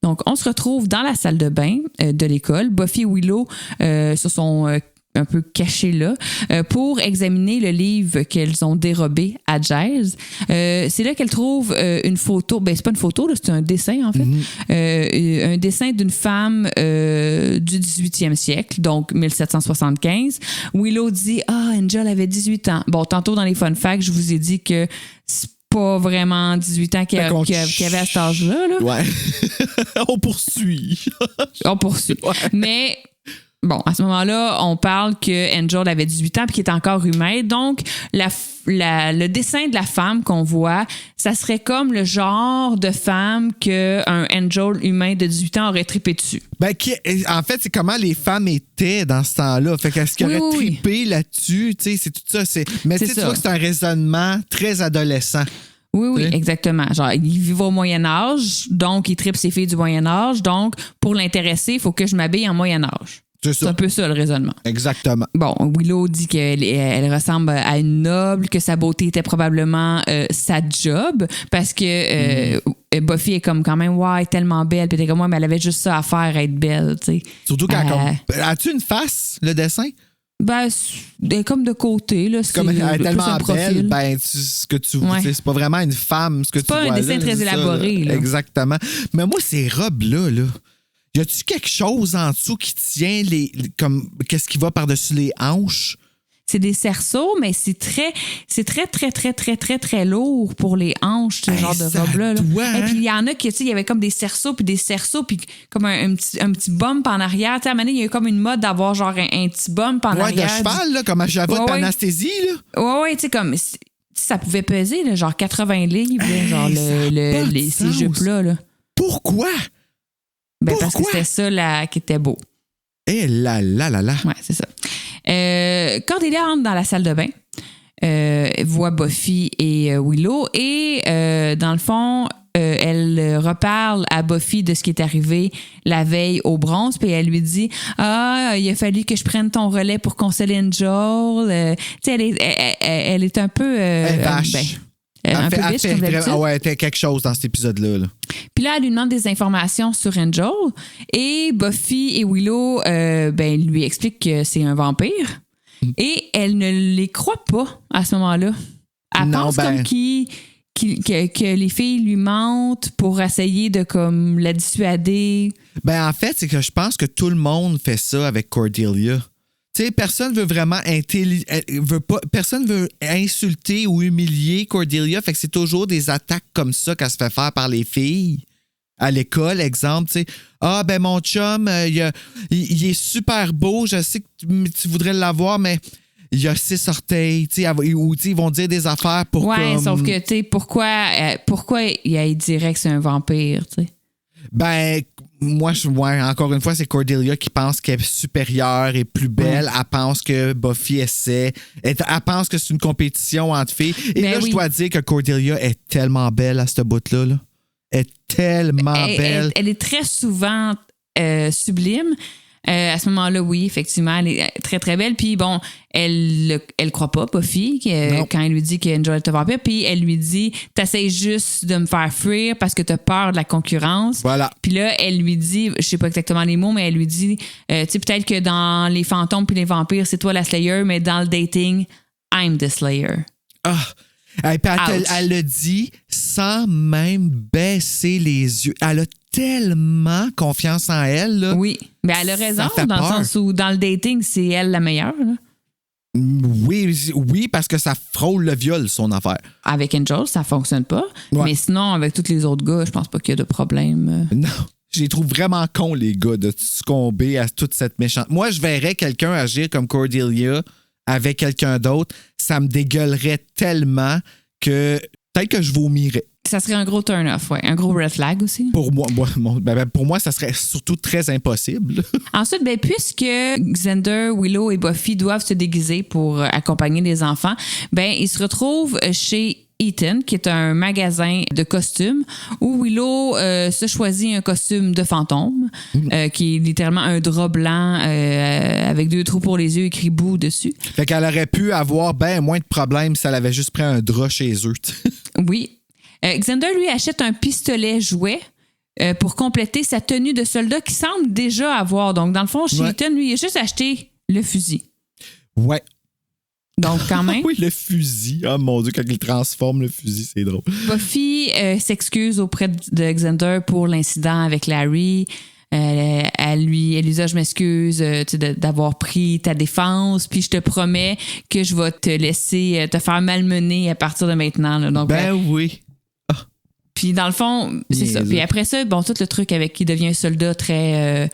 Donc, on se retrouve dans la salle de bain de l'école. Buffy et Willow se sont un peu cachés là pour examiner le livre qu'elles ont dérobé à Giles. C'est là qu'elles trouvent une photo. Ben, c'est pas une photo, là, c'est un dessin, en fait. Mm-hmm. Un dessin d'une femme du 18e siècle, donc 1775. Willow dit « Ah, Angel avait 18 ans. » Bon, tantôt dans les fun facts, je vous ai dit que c'est pas vraiment 18 ans qu'il y avait à cet âge-là. Là. Ouais. On poursuit. On poursuit. Ouais. Mais Bon, à ce moment-là, on parle que Angel avait 18 ans puis qu'il est encore humain. Donc, le dessin de la femme qu'on voit, ça serait comme le genre de femme qu'un Angel humain de 18 ans aurait trippé dessus. Ben, en fait, c'est comment les femmes étaient dans ce temps-là. Fait qu'est-ce qu'ils auraient trippé là-dessus? Tu sais, c'est tout ça. Mais tu vois que c'est un raisonnement très adolescent. Oui, exactement. Genre, il vit au Moyen-Âge, donc il trippe ses filles du Moyen-Âge. Donc, pour l'intéresser, il faut que je m'habille en Moyen-Âge. C'est un peu ça le raisonnement. Exactement. Bon, Willow dit qu'elle ressemble à une noble, que sa beauté était probablement sa job, parce que Buffy est comme quand même, ouais, tellement belle, puis t'es comme, ouais, mais elle avait juste ça à faire, être belle, tu sais. Surtout quand as-tu une face, le dessin? Ben, comme de côté, là. C'est comme elle est tellement belle, ben, ce que tu vois, c'est pas vraiment une femme, ce que tu vois. C'est pas un dessin très élaboré, là. Exactement. Mais moi, ces robes-là, y a-tu quelque chose en dessous qui tient comme qu'est-ce qui va par-dessus les hanches? C'est des cerceaux, mais c'est très, très lourd pour les hanches, ce genre de robe-là. Et puis, il y en a qui, tu sais, il y avait comme des cerceaux, puis comme un petit bump en arrière. Tu sais, à un moment donné, il y a eu comme une mode d'avoir genre un petit bump en arrière. Ouais, de cheval, là, comme à Java de Anasthésie, là. Ouais, tu sais, comme ça pouvait peser, là, genre 80 livres, genre ces jupes-là. Là. Pourquoi? Ben, parce que c'était ça qui était beau. Eh là. Ouais, c'est ça. Cordelia entre dans la salle de bain, voit Buffy et Willow et dans le fond, elle reparle à Buffy de ce qui est arrivé la veille au bronze, puis elle lui dit « Ah, il a fallu que je prenne ton relais pour consoler Angel. » Tu sais, elle est un peu... vache. Un peu bitch, comme d'habitude. Ouais, elle fait quelque chose dans cet épisode-là. Là. Puis là, elle lui demande des informations sur Angel et Buffy et Willow lui expliquent que c'est un vampire et elle ne les croit pas à ce moment-là. Elle pense comme que les filles lui mentent pour essayer de comme la dissuader. Ben en fait, c'est que je pense que tout le monde fait ça avec Cordelia. Tu sais, personne veut vraiment personne veut insulter ou humilier Cordelia, fait que c'est toujours des attaques comme ça qu'elle se fait faire par les filles. À l'école, exemple, tu sais. Ah, ben mon chum, il est super beau, je sais que tu voudrais l'avoir, mais il a 6 orteils, tu sais, ou ils vont dire des affaires pour ouais, sauf que, tu sais, pourquoi il dirait que c'est un vampire, tu sais? Ben, moi, encore une fois, c'est Cordelia qui pense qu'elle est supérieure et plus belle. Elle pense que Buffy essaie. Elle pense que c'est une compétition entre filles. Et là, je dois dire que Cordelia est tellement belle à ce bout-là. Là. Elle est tellement belle. Elle est très souvent sublime. À ce moment-là, oui, effectivement, elle est très, très belle. Puis bon, elle croit pas, Buffy, quand elle lui dit qu'Angel est un vampire. Puis elle lui dit, t'essayes juste de me faire fuir parce que t'as peur de la concurrence. Voilà. Puis là, elle lui dit, je sais pas exactement les mots, mais elle lui dit, tu sais, peut-être que dans les fantômes puis les vampires, c'est toi la Slayer, mais dans le dating, I'm the Slayer. Ah! Et puis elle le dit sans même baisser les yeux. Elle a tellement confiance en elle. Là. Oui, mais elle a raison dans le sens où dans le dating, c'est elle la meilleure. Là. Oui, parce que ça frôle le viol, son affaire. Avec Angel, ça fonctionne pas. Ouais. Mais sinon, avec tous les autres gars, je pense pas qu'il y a de problème. Non. Je les trouve vraiment cons, les gars, de succomber à toute cette méchante. Moi, je verrais quelqu'un agir comme Cordelia avec quelqu'un d'autre. Ça me dégueulerait tellement que peut-être que je vomirais. Ça serait un gros turn-off, ouais. Un gros red flag aussi. Pour moi, ça serait surtout très impossible. Ensuite, puisque Xander, Willow et Buffy doivent se déguiser pour accompagner les enfants, ils se retrouvent chez Eaton, qui est un magasin de costumes, où Willow se choisit un costume de fantôme, qui est littéralement un drap blanc avec 2 trous pour les yeux écrit « Boo » dessus. Fait qu'elle aurait pu avoir moins de problèmes si elle avait juste pris un drap chez eux. Oui. Xander, lui, achète un pistolet jouet pour compléter sa tenue de soldat qu'il semble déjà avoir. Donc, dans le fond, chez Eaton, lui, il a juste acheté le fusil. Ouais. Donc, quand même. Oui, le fusil. Oh mon Dieu, quand il transforme le fusil, c'est drôle. Buffy s'excuse auprès de Xander pour l'incident avec Larry. Elle lui dit, je m'excuse d'avoir pris ta défense, puis je te promets que je vais te laisser te faire malmener à partir de maintenant. Là. Donc, oui. Puis dans le fond, c'est ça. Puis après ça, tout le truc avec qui devient un soldat très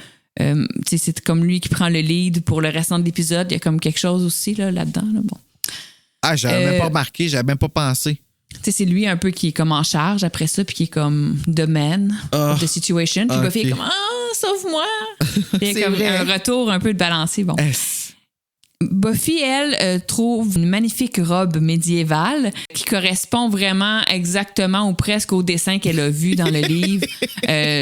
c'est comme lui qui prend le lead pour le restant de l'épisode. Il y a comme quelque chose aussi là-dedans. Là. Bon. Ah, j'avais même pas remarqué, j'avais même pas pensé. C'est lui un peu qui est comme en charge après ça, puis qui est comme the man of the situation. Puis Buffy est comme sauve-moi! Il y a comme un retour un peu de balancé. Bon. Buffy, elle, trouve une magnifique robe médiévale qui correspond vraiment exactement ou presque au dessin qu'elle a vu dans le livre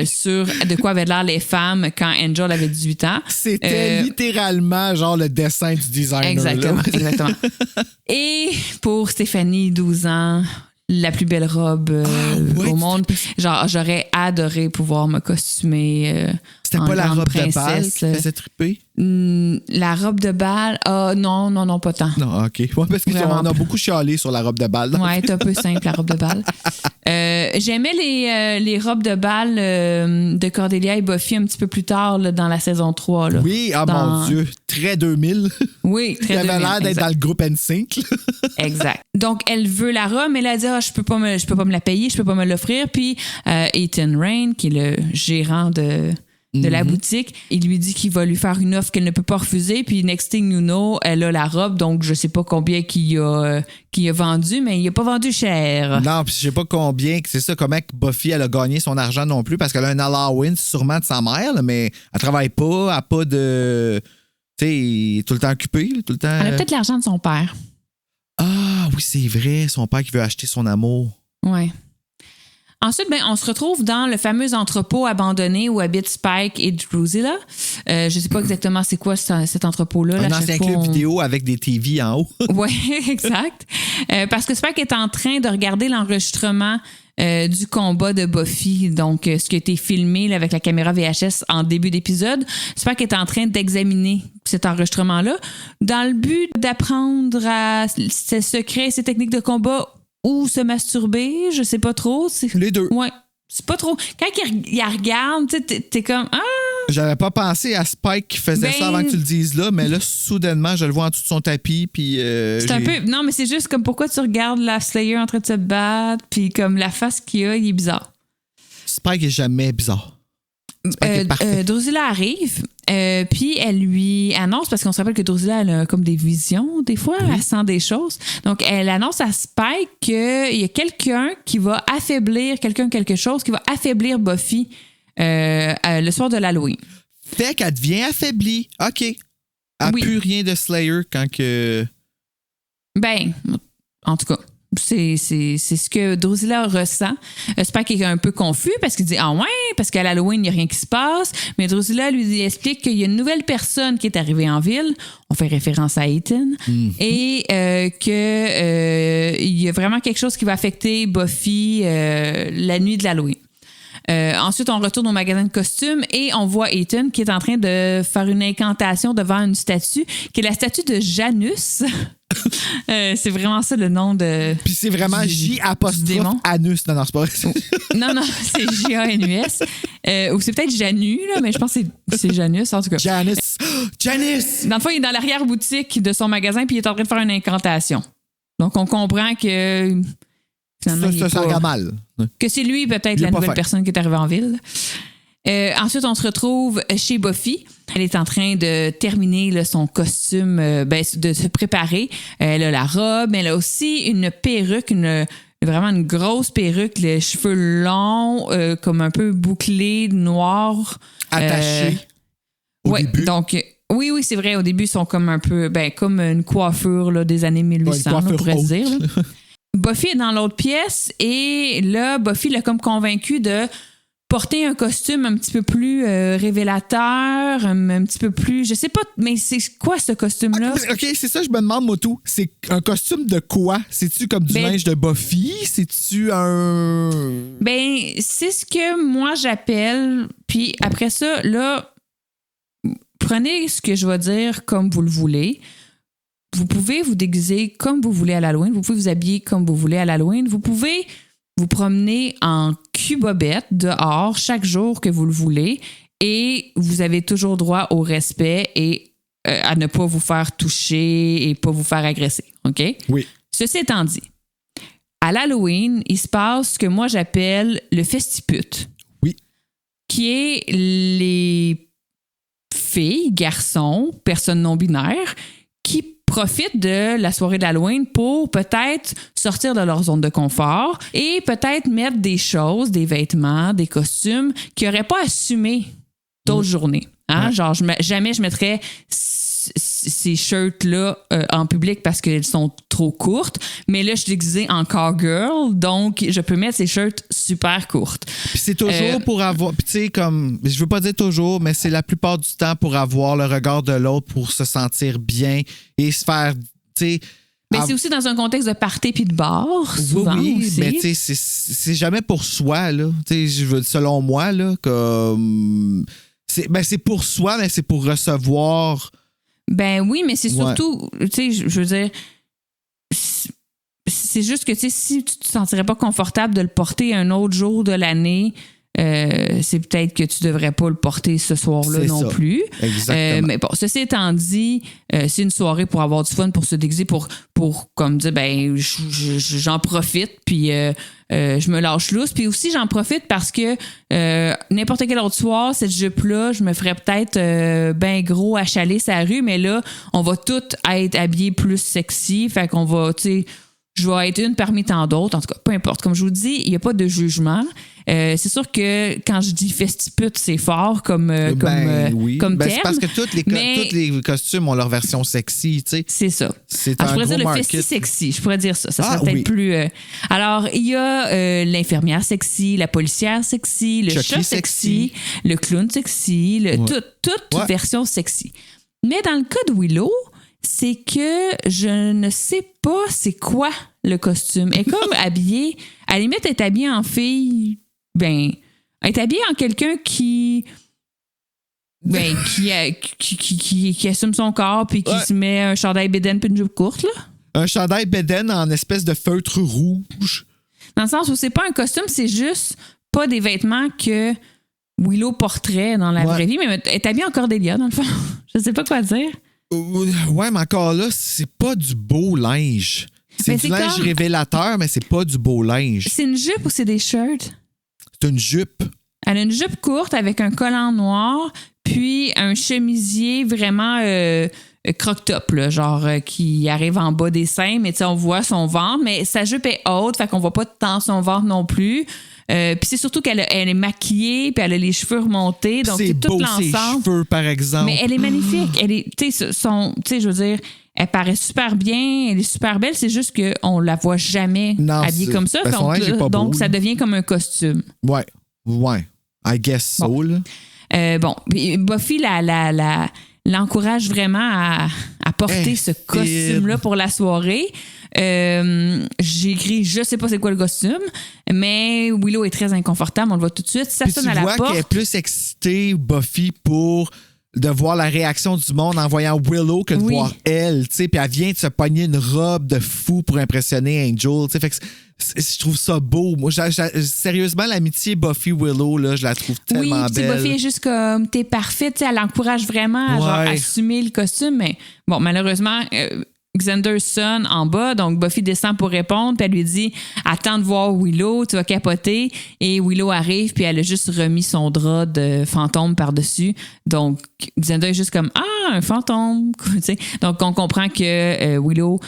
sur de quoi avaient l'air les femmes quand Angel avait 18 ans. C'était littéralement genre le dessin du designer. Exactement, exactement. Et pour Stéphanie, 12 ans, la plus belle robe au monde. Genre, j'aurais adoré pouvoir me costumer. C'était pas la robe de bal qui faisait triper? La robe de bal? Non, pas tant. Non, OK. Ouais, parce qu'on a beaucoup chialé sur la robe de bal. Ouais, c'est un peu simple, la robe de bal. J'aimais les robes de bal de Cordelia et Buffy un petit peu plus tard là, dans la saison 3. Là. Oui, mon Dieu, très 2000. Oui, très 2000. Il avait l'air d'être dans le groupe NSYNC. Exact. Donc, elle veut la robe, mais elle a dit je peux pas me la payer, je peux pas me l'offrir. Puis, Ethan Rain, qui est le gérant de la boutique, il lui dit qu'il va lui faire une offre qu'elle ne peut pas refuser. Puis, next thing you know, elle a la robe. Donc, je sais pas combien qu'il a vendu, mais il a pas vendu cher. Non, puis je sais pas combien, c'est ça, comment que Buffy, elle a gagné son argent non plus, parce qu'elle a un allowance sûrement de sa mère, là, mais elle travaille pas, elle a pas de... Tu sais, tout le temps occupée, tout le temps... Elle a peut-être l'argent de son père. Ah, oui, c'est vrai, son père qui veut acheter son amour. Ouais. Ensuite, on se retrouve dans le fameux entrepôt abandonné où habitent Spike et Drusilla. Je sais pas exactement c'est quoi cet entrepôt-là. Un ancien club vidéo avec des TV en haut. Oui, exact. Parce que Spike est en train de regarder l'enregistrement du combat de Buffy, donc ce qui a été filmé là, avec la caméra VHS en début d'épisode. Spike est en train d'examiner cet enregistrement-là dans le but d'apprendre à ses secrets et ses techniques de combat ou se masturber, je sais pas trop. Les deux. Ouais, c'est pas trop. Quand il regarde, t'es comme J'avais pas pensé à Spike qui faisait ça avant que tu le dises là, mais là, soudainement, je le vois en dessous de son tapis, puis c'est un peu... Non, mais c'est juste comme pourquoi tu regardes la Slayer en train de se battre, puis comme la face qu'il a, il est bizarre. Spike est jamais bizarre. Drusilla arrive, puis elle lui annonce, parce qu'on se rappelle que Drusilla elle a comme des visions des fois, elle sent des choses. Donc elle annonce à Spike qu'il y a quelqu'un qui va affaiblir, quelque chose qui va affaiblir Buffy le soir de l'Halloween. Fait qu'elle devient affaiblie. OK. Elle n'a plus rien de Slayer quand que... Ben, en tout cas... C'est ce que Drusilla ressent. Spike est un peu confus parce qu'il dit parce qu'à l'Halloween, il n'y a rien qui se passe. Mais Drusilla lui explique qu'il y a une nouvelle personne qui est arrivée en ville. On fait référence à Ethan. Et qu'il y a vraiment quelque chose qui va affecter Buffy la nuit de l'Halloween. Ensuite, on retourne au magasin de costumes et on voit Ethan qui est en train de faire une incantation devant une statue, qui est la statue de Janus. C'est vraiment ça le nom de... Puis c'est vraiment J'-Anus. Non, c'est pas vrai. Non, c'est J-A-N-U-S. Ou c'est peut-être Janu, là, mais je pense que c'est Janus, en tout cas. Janus! Dans le fond, il est dans l'arrière-boutique de son magasin puis il est en train de faire une incantation. Donc, on comprend que... Ça sent mal. Que c'est lui, peut-être, la nouvelle personne qui est arrivée en ville. Ensuite, on se retrouve chez Buffy. Elle est en train de terminer là, son costume, de se préparer. Elle a la robe, mais elle a aussi une perruque, vraiment une grosse perruque, les cheveux longs, comme un peu bouclés, noirs. Attachés. Au début. Donc... Oui, c'est vrai. Au début, ils sont comme un peu, comme une coiffure là, des années 1800, on pourrait se dire. Là. Buffy est dans l'autre pièce et là, Buffy l'a comme convaincu de porter un costume un petit peu plus révélateur, un petit peu plus... Je sais pas, mais c'est quoi ce costume-là? OK, c'est ça, je me demande, Moto. C'est un costume de quoi? C'est-tu comme du linge de Buffy? C'est-tu un... C'est ce que moi j'appelle... Puis après ça, là, prenez ce que je vais dire comme vous le voulez. Vous pouvez vous déguiser comme vous voulez à l'Halloween. Vous pouvez vous habiller comme vous voulez à l'Halloween. Vous pouvez vous promener en cul-bobette dehors chaque jour que vous le voulez et vous avez toujours droit au respect et à ne pas vous faire toucher et pas vous faire agresser. OK? Oui. Ceci étant dit, à l'Halloween, il se passe ce que moi j'appelle le festiput. Oui. Qui est les filles, garçons, personnes non-binaires qui profitent de la soirée d'Halloween pour peut-être sortir de leur zone de confort et peut-être mettre des choses, des vêtements, des costumes qu'ils n'auraient pas assumés d'autres journées. Hein? Ouais. Genre, jamais je mettrais ces shirts-là en public parce qu'elles sont trop courtes. Mais là, je suis déguisée en cowgirl, donc je peux mettre ces shirts super courtes. Puis c'est toujours pour avoir... Puis tu sais, comme... Je veux pas dire toujours, mais c'est la plupart du temps pour avoir le regard de l'autre, pour se sentir bien et se faire... Tu sais... Mais c'est aussi dans un contexte de party puis de bar, souvent oui, aussi. Mais tu sais, c'est jamais pour soi, là. Tu sais, selon moi, là, comme... C'est pour soi, mais c'est pour recevoir... Ben oui, mais c'est surtout, tu sais, je veux dire, c'est juste que, tu sais, si tu te sentirais pas confortable de le porter un autre jour de l'année, c'est peut-être que tu devrais pas le porter ce soir-là c'est non ça. plus. Exactement. Mais bon, ceci étant dit, c'est une soirée pour avoir du fun, pour se déguiser, pour comme dire, ben, j'en profite, puis je me lâche lousse. Puis aussi, j'en profite parce que n'importe quel autre soir, cette jupe-là, je me ferais peut-être ben gros achaler sa rue, mais là, on va toutes être habillés plus sexy. Fait qu'on va, tu sais, je vais être une parmi tant d'autres. En tout cas, peu importe. Comme je vous dis, il n'y a pas de jugement. C'est sûr que quand je dis festipute, c'est fort comme oui. comme terme. C'est parce que tous les costumes ont leur version sexy, tu sais. C'est ça. C'est je pourrais dire le market. festi sexy. Je pourrais dire ça. Ça serait peut-être plus... Alors, il y a l'infirmière sexy, la policière sexy, le Chucky chat sexy, le clown sexy, toute version sexy. Mais dans le cas de Willow, c'est que je ne sais pas c'est quoi le costume. Elle est comme habillée... À la limite, elle est habillée en fille... Ben, elle est habillée en quelqu'un qui assume son corps puis qui se met un chandail bédaine puis une jupe courte, là. Un chandail bédaine en espèce de feutre rouge. Dans le sens où c'est pas un costume, c'est juste pas des vêtements que Willow porterait dans la vraie vie, mais elle est habillée en Cordelia, dans le fond. Je sais pas quoi dire. Ouais, mais encore là, c'est pas du beau linge. C'est du linge révélateur, mais c'est pas du beau linge. C'est une jupe ou c'est des shirts? C'est une jupe. Elle a une jupe courte avec un collant noir, puis un chemisier vraiment croque-top, là, genre qui arrive en bas des seins, mais tu sais, on voit son ventre, mais sa jupe est haute, fait qu'on voit pas tant son ventre non plus. Puis c'est surtout qu'elle est maquillée, puis elle a les cheveux remontés, donc c'est tout l'ensemble. Ses cheveux, par exemple. Mais elle est magnifique. Elle est, tu sais, je veux dire, elle paraît super bien, elle est super belle, c'est juste qu'on la voit jamais habillée comme ça, donc ça devient comme un costume. Ouais, I guess so, là. Bon, Buffy l'encourage vraiment à porter ce costume-là pour la soirée. J'ai écrit je sais pas c'est quoi le costume, mais Willow est très inconfortable, on le voit tout de suite. Ça sonne à la porte. Tu vois qu'elle est plus excitée, Buffy, de voir la réaction du monde en voyant Willow que de voir elle, tu sais, puis elle vient de se pogner une robe de fou pour impressionner Angel, tu sais, fait que je trouve ça beau. Moi, sérieusement, l'amitié Buffy-Willow, là, je la trouve tellement belle. Oui, Buffy est juste comme, t'es parfaite, tu sais, elle encourage vraiment à genre, assumer le costume, mais bon, malheureusement... Xander sonne en bas, donc Buffy descend pour répondre, puis elle lui dit « Attends de voir Willow, tu vas capoter. » Et Willow arrive, puis elle a juste remis son drap de fantôme par-dessus. Donc, Xander est juste comme « Ah, un fantôme! » Donc, on comprend que Willow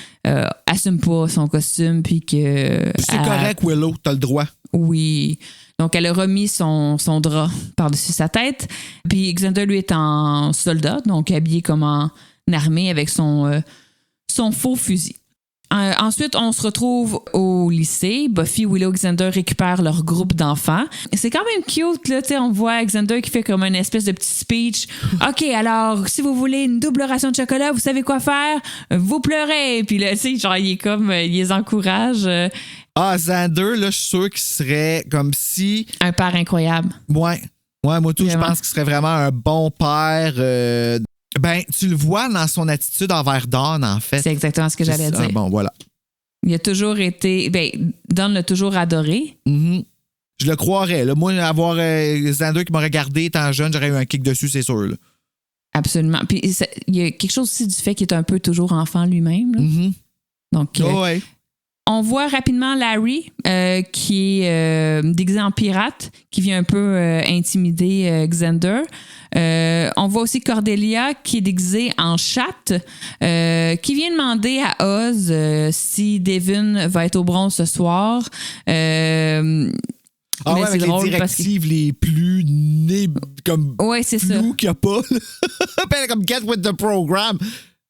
assume pas son costume, puis que... C'est correct, Willow, t'as le droit. Oui. Donc, elle a remis son drap par-dessus sa tête. Puis Xander, lui, est en soldat, donc habillé comme en armée avec son faux fusil. Ensuite, on se retrouve au lycée. Buffy, Willow, Xander récupèrent leur groupe d'enfants. C'est quand même cute, là. On voit Xander qui fait comme une espèce de petit speech. OK, alors, si vous voulez une double ration de chocolat, vous savez quoi faire? Vous pleurez. Puis là, tu sais, genre, il les encourage. Xander, là, je suis sûr qu'il serait comme si... Un père incroyable. Ouais, moi, tout, je pense qu'il serait vraiment un bon père... Ben, tu le vois dans son attitude envers Dawn, en fait. C'est exactement ce que j'allais dire. Bon, voilà. Il a toujours été... Ben, Dawn l'a toujours adoré. Mm-hmm. Je le croirais. Là. Moi, avoir Xander qui m'aurait gardé étant jeune, j'aurais eu un kick dessus, c'est sûr. Là. Absolument. Puis, il y a quelque chose aussi du fait qu'il est un peu toujours enfant lui-même. Là. Mm-hmm. Donc, On voit rapidement Larry, qui est déguisé en pirate, qui vient un peu intimider Xander. On voit aussi Cordelia, qui est déguisée en chatte, qui vient demander à Oz si Devin va être au bronze ce soir. Ouais, avec les directives les plus comme c'est ça. Nous qu'il n'y a pas. Comme get with the program.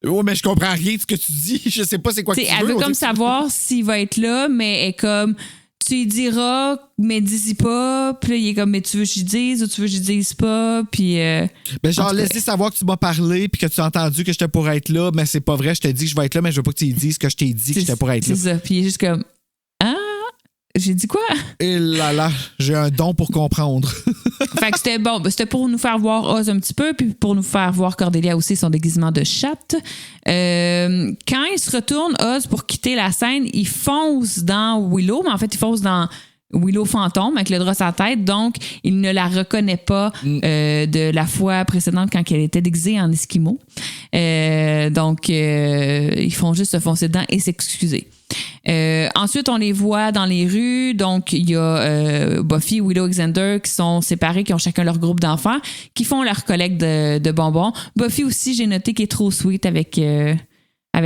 Ouais, mais je comprends rien de ce que tu dis. Je sais pas c'est quoi que tu veux. Elle veut comme savoir s'il va être là, mais elle est comme tu lui diras, mais dis-y pas. Puis là, il est comme mais tu veux que j'y dise ou tu veux que j'y dise pas. Puis. Ben genre, laisse-lui savoir que tu m'as parlé puis que tu as entendu que j'étais pour être là, mais c'est pas vrai. Je t'ai dit que je vais être là, mais je veux pas que tu lui dises que je t'ai dit que j'étais pour être là. C'est ça. Puis il est juste comme j'ai dit quoi? Et là, j'ai un don pour comprendre. Fait que c'était bon. C'était pour nous faire voir Oz un petit peu, puis pour nous faire voir Cordelia aussi son déguisement de chatte. Quand il se retourne, Oz, pour quitter la scène, il fonce dans Willow, mais en fait, il fonce dans Willow fantôme avec le drap sur la tête, donc il ne la reconnaît pas de la fois précédente quand elle était déguisée en Esquimau. Donc, ils font juste se foncer dedans et s'excuser. Ensuite, on les voit dans les rues. Donc, il y a Buffy, Willow et Xander qui sont séparés, qui ont chacun leur groupe d'enfants, qui font leur collecte de bonbons. Buffy aussi, j'ai noté qu'elle est trop sweet avec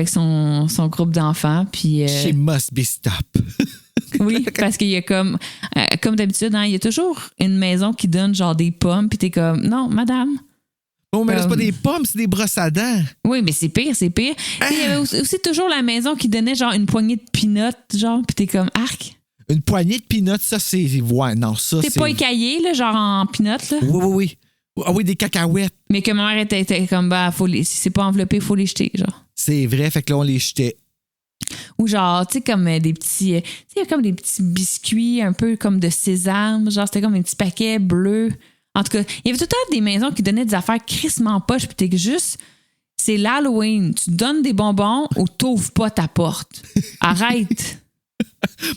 son groupe d'enfants. Puis, She must be stopped. Oui, parce qu'il y a comme d'habitude, il y a toujours une maison qui donne genre des pommes, puis t'es comme, non, madame. Oh, mais là, c'est pas des pommes, c'est des brosses à dents. Oui, mais c'est pire. Il y avait aussi toujours la maison qui donnait genre une poignée de peanuts, genre, puis t'es comme, arc. Une poignée de peanuts, ça, c'est. Ouais, non, ça, c'est. C'est pas écaillé, là, genre en peanuts, là. Oui. Ah oui, des cacahuètes. Mais que ma mère était comme, si c'est pas enveloppé, il faut les jeter, genre. C'est vrai, fait que là, on les jetait. Ou genre, tu sais, comme des petits. Tu sais, comme des petits biscuits un peu comme de sésame. Genre, c'était comme un petit paquet bleu. En tout cas, il y avait tout le temps des maisons qui donnaient des affaires crissement poche. Puis t'es juste. C'est l'Halloween. Tu donnes des bonbons ou t'ouvres pas ta porte. Arrête.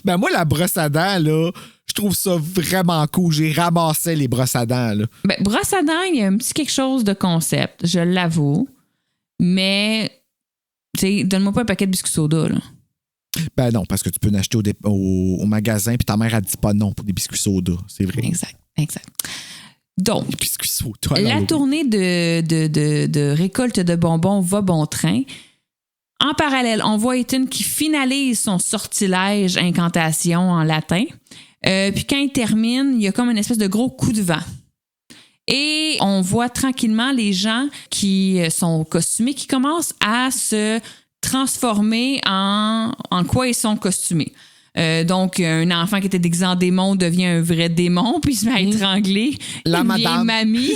Ben, moi, la brosse à dents, là, je trouve ça vraiment cool. J'ai ramassé les brosses à dents, là. Ben, brosse à dents, il y a un petit quelque chose de concept, je l'avoue. Mais. Tu sais, donne-moi pas un paquet de biscuits soda, là. Ben non, parce que tu peux en acheter au magasin, puis ta mère, elle dit pas non pour des biscuits soda. C'est vrai. Exact. Donc, des biscuits soda, la tournée de récolte de bonbons va bon train. En parallèle, on voit Ethan qui finalise son sortilège incantation en latin. Puis quand il termine, il y a comme une espèce de gros coup de vent. Et on voit tranquillement les gens qui sont costumés qui commencent à se transformer en quoi ils sont costumés. Donc, un enfant qui était déguisé en démon devient un vrai démon, puis il se met à étrangler la une madame. vieille mamie.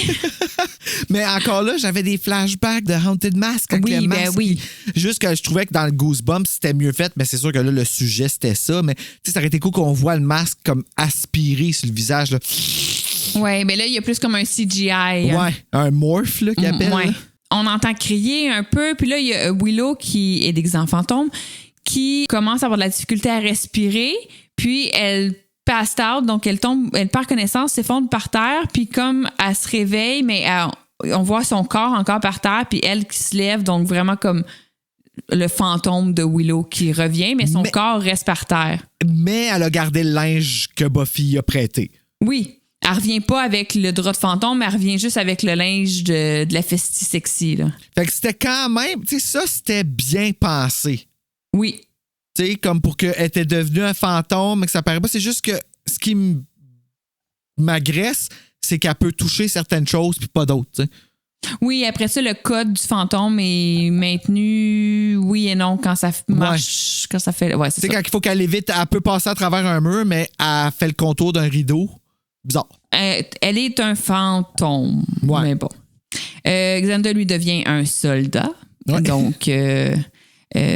Mais encore là, j'avais des flashbacks de Haunted Mask avec le masque. Oui. Juste que je trouvais que dans le Goosebumps, c'était mieux fait, mais c'est sûr que là, le sujet, c'était ça. Mais tu sais, ça aurait été cool qu'on voit le masque comme aspiré sur le visage, là. Oui, mais là, il y a plus comme un CGI. Ouais, un morph, là, qu'il appelle. Ouais. On entend crier un peu, puis là, il y a Willow qui est déguisée en fantôme, qui commence à avoir de la difficulté à respirer, puis elle passe out, donc elle tombe, elle perd connaissance, s'effondre par terre, puis comme elle se réveille, mais on voit son corps encore par terre, puis elle qui se lève, donc vraiment comme le fantôme de Willow qui revient, mais son corps reste par terre. Mais elle a gardé le linge que Buffy a prêté. Oui. Elle revient pas avec le drap de fantôme, elle revient juste avec le linge de la festie sexy, là. Fait que c'était quand même, tu sais, ça, c'était bien pensé. Oui. Tu sais, comme pour qu'elle était devenue un fantôme, mais que ça paraît pas. C'est juste que ce qui m'agresse, c'est qu'elle peut toucher certaines choses puis pas d'autres, tu sais. Oui, après ça, le code du fantôme est maintenu, oui et non, quand ça marche, quand ça fait... Ouais, c'est ça. Quand il faut qu'elle évite, elle peut passer à travers un mur, mais elle fait le contour d'un rideau. Bizarre. Elle est un fantôme. Ouais. Mais bon. Xander, lui, devient un soldat. Ouais. Donc,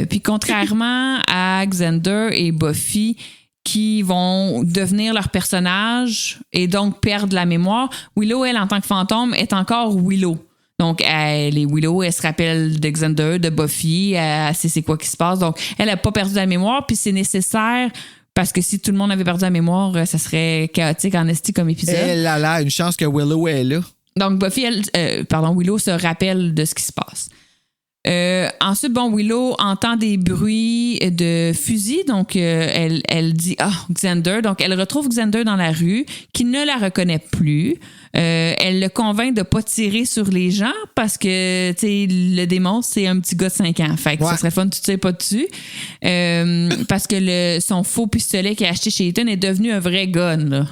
puis contrairement à Xander et Buffy, qui vont devenir leur personnage et donc perdre la mémoire, Willow, elle, en tant que fantôme, est encore Willow. Donc, elle est Willow, elle se rappelle de Xander, de Buffy, elle sait c'est quoi qui se passe. Donc, elle n'a pas perdu la mémoire, puis c'est nécessaire... Parce que si tout le monde avait perdu la mémoire, ça serait chaotique en esti comme épisode. Elle a une chance que Willow est là. Donc, Buffy, Willow se rappelle de ce qui se passe. Ensuite, Willow entend des bruits de fusil, donc elle dit Xander. Donc elle retrouve Xander dans la rue, qui ne la reconnaît plus. Elle le convainc de pas tirer sur les gens parce que le démon, c'est un petit gars de 5 ans. Fait que ça serait fun, tu tires pas dessus. Parce que son faux pistolet qu'il a acheté chez Ethan est devenu un vrai gun. Là.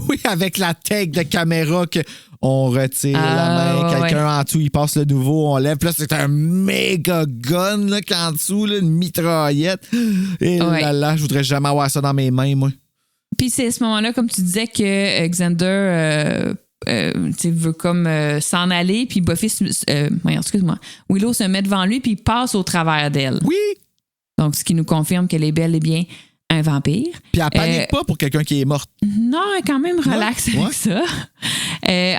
Oui, avec la tech de caméra que on retire la main, quelqu'un en dessous, il passe le nouveau, on lève. Puis là, c'est un méga gun là, qu'en dessous, là, une mitraillette. Et là, je voudrais jamais avoir ça dans mes mains, moi. Puis c'est à ce moment-là, comme tu disais, que Xander veut comme s'en aller, puis Buffy, Willow se met devant lui, puis il passe au travers d'elle. Oui! Donc, ce qui nous confirme qu'elle est bel et bien un vampire. Puis elle panique pas pour quelqu'un qui est mort. Non, elle est quand même relaxe avec ça.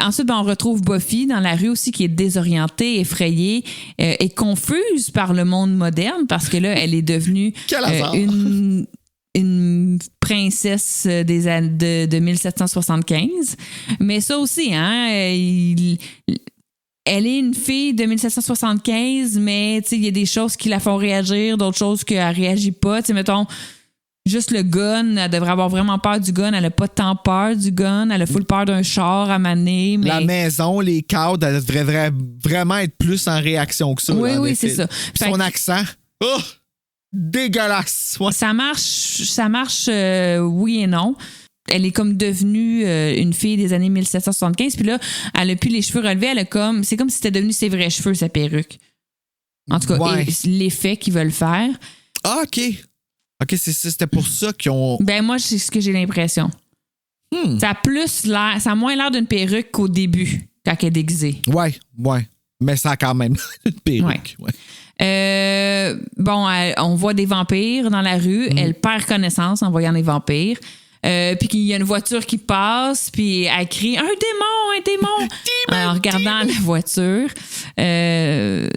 Ensuite, on retrouve Buffy dans la rue aussi, qui est désorientée, effrayée et confuse par le monde moderne, parce que là, elle est devenue une princesse de 1775. Mais ça aussi, elle est une fille de 1775, mais il y a des choses qui la font réagir, d'autres choses qu'elle réagit pas. Mettons, juste le gun, elle devrait avoir vraiment peur du gun. Elle a pas tant peur du gun. Elle a full peur d'un char à maner. Mais... La maison, les cadres, elle devrait vraiment être plus en réaction que ça. Oui, c'est ça. Puis son accent, dégueulasse. Ouais. Ça marche, oui et non. Elle est comme devenue une fille des années 1775. Puis là, elle a plus les cheveux relevés. C'est comme si c'était devenu ses vrais cheveux, sa perruque. En tout cas, l'effet qu'ils veulent faire. Ah, OK. OK, c'était pour ça qu'ils ont... Moi, c'est ce que j'ai l'impression. Ça a moins l'air d'une perruque qu'au début, quand elle est déguisée. Ouais. Mais ça a quand même une perruque. Ouais. On voit des vampires dans la rue. Elle perd connaissance en voyant des vampires. Puis qu'il y a une voiture qui passe, puis elle crie « Un démon! » en regardant la voiture.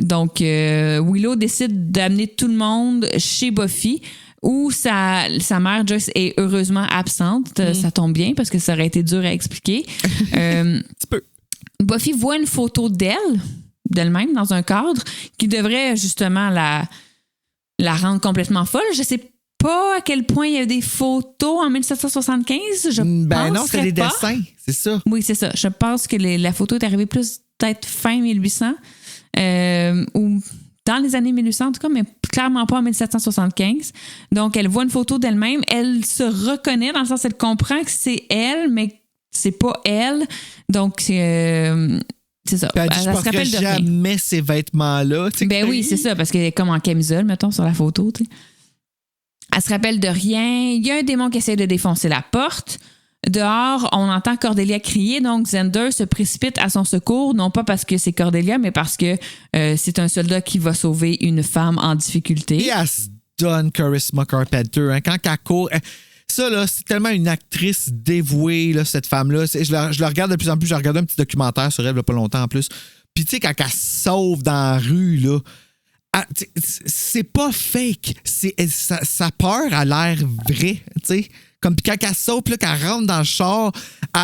Donc, Willow décide d'amener tout le monde chez Buffy, où sa mère, Joyce, est heureusement absente. Ça tombe bien, parce que ça aurait été dur à expliquer. Un petit peu. Buffy voit une photo d'elle-même dans un cadre qui devrait justement la rendre complètement folle. Je sais pas à quel point il y a des photos en 1775. Non, c'est des dessins, c'est ça. Oui, c'est ça. Je pense que la photo est arrivée plus peut-être fin 1800 ou dans les années 1800 en tout cas, mais clairement pas en 1775. Donc, elle voit une photo d'elle-même. Elle se reconnaît dans le sens elle comprend que c'est elle, mais c'est pas elle. Donc, c'est ça. Elle dit, je porterai jamais ces vêtements-là. Oui, c'est ça, parce qu'elle est comme en camisole, mettons, sur la photo. T'sais. Elle se rappelle de rien. Il y a un démon qui essaie de défoncer la porte. Dehors, on entend Cordelia crier, donc Xander se précipite à son secours, non pas parce que c'est Cordelia, mais parce que c'est un soldat qui va sauver une femme en difficulté. Et elle se donne Charisma Carpenter. Hein, quand elle court... Ça, là, c'est tellement une actrice dévouée, là, cette femme-là. Je la regarde de plus en plus. J'ai regardé un petit documentaire sur elle il y a pas longtemps en plus. Puis, tu sais, quand elle sauve dans la rue, là, c'est pas fake. Sa peur a l'air vraie, tu sais. Comme quand elle saute, là, qu'elle rentre dans le char,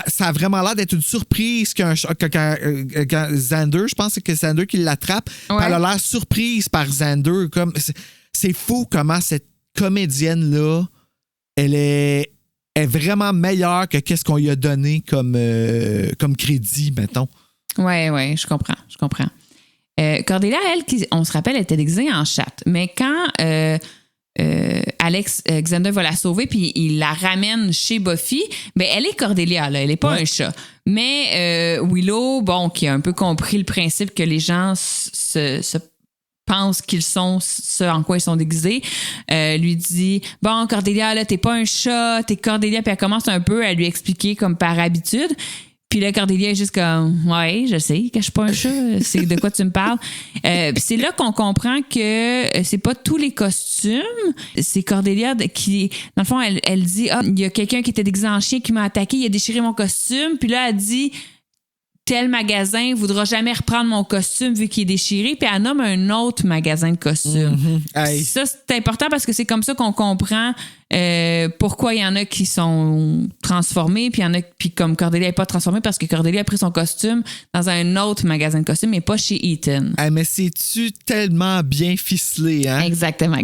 ça a vraiment l'air d'être une surprise quand Xander, je pense que c'est Xander qui l'attrape. Ouais. Elle a l'air surprise par Xander. Comme, c'est fou comment cette comédienne-là, elle est vraiment meilleure que qu'est-ce qu'on lui a donné comme crédit, mettons. Oui, je comprends. Cordelia, elle, on se rappelle, elle était déguisée en chatte. Mais quand Xander va la sauver puis il la ramène chez Buffy, elle est Cordelia, là, elle n'est pas un chat. Mais Willow, qui a un peu compris le principe que les gens se pensent qu'ils sont ce en quoi ils sont déguisés, lui dit « Bon, Cordelia, là, t'es pas un chat, t'es Cordelia. » Puis elle commence un peu à lui expliquer comme par habitude. Puis là, Cordelia est juste comme « Ouais, je sais que je suis pas un chat, c'est de quoi tu me parles. » Puis c'est là qu'on comprend que c'est pas tous les costumes. C'est Cordelia qui, dans le fond, elle dit « Ah, il y a quelqu'un qui était déguisé en chien qui m'a attaqué, il a déchiré mon costume. » Puis là, elle dit tel magasin voudra jamais reprendre mon costume vu qu'il est déchiré, puis elle nomme un autre magasin de costumes. Hey. Ça, c'est important parce que c'est comme ça qu'on comprend pourquoi il y en a qui sont transformés, puis il y en a, puis comme Cordelia n'est pas transformée parce que Cordelia a pris son costume dans un autre magasin de costumes, mais pas chez Ethan. Hey, mais c'est-tu tellement bien ficelé, hein? Exactement.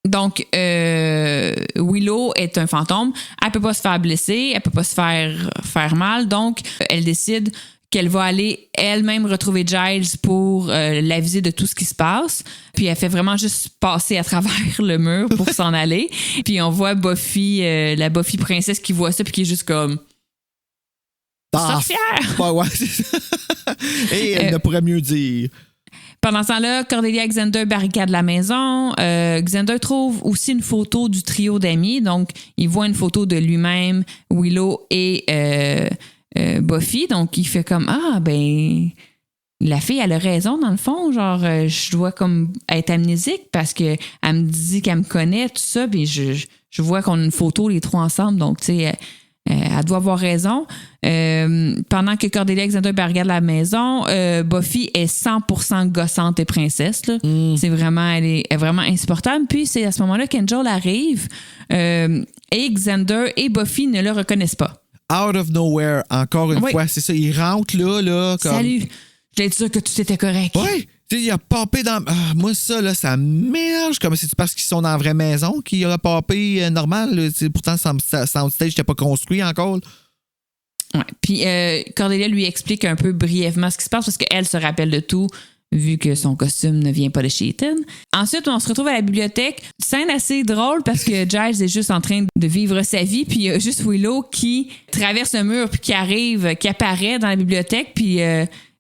Donc, Willow est un fantôme. Elle peut pas se faire blesser, elle peut pas se faire mal. Donc, elle décide qu'elle va aller elle-même retrouver Giles pour l'aviser de tout ce qui se passe. Puis elle fait vraiment juste passer à travers le mur pour s'en aller. Puis on voit Buffy, la Buffy princesse qui voit ça puis qui est juste comme... sorcière! Ouais. Et elle ne pourrait mieux dire... Pendant ce temps-là, Cordelia et Xander barricadent la maison. Xander trouve aussi une photo du trio d'amis. Donc, il voit une photo de lui-même, Willow et Buffy. Donc, il fait comme, la fille, elle a raison, dans le fond. Genre, je dois comme être amnésique parce qu'elle me dit qu'elle me connaît, tout ça. Puis je vois qu'on a une photo, les trois ensemble. Donc, tu sais... elle doit avoir raison. Pendant que Cordelia et Xander regardent la maison, Buffy est 100% gossante et princesse. Là. C'est vraiment, elle est vraiment insupportable. Puis c'est à ce moment-là qu'Angel arrive et Xander et Buffy ne le reconnaissent pas. Out of nowhere, encore une fois, c'est ça. Il rentre là comme... Salut, je t'ai dit sûr que tout était correct. Oui, il a popé dans... moi, ça, là, ça m'énerve. Comme c'est parce qu'ils sont dans la vraie maison qu'il a popé normal. Là. Pourtant, Soundstage n'était pas construit encore. Ouais. Puis Cordelia lui explique un peu brièvement ce qui se passe parce qu'elle se rappelle de tout vu que son costume ne vient pas de chez Ethan. Ensuite, on se retrouve à la bibliothèque. Scène assez drôle parce que Giles est juste en train de vivre sa vie puis il y a juste Willow qui traverse le mur puis qui apparaît dans la bibliothèque puis...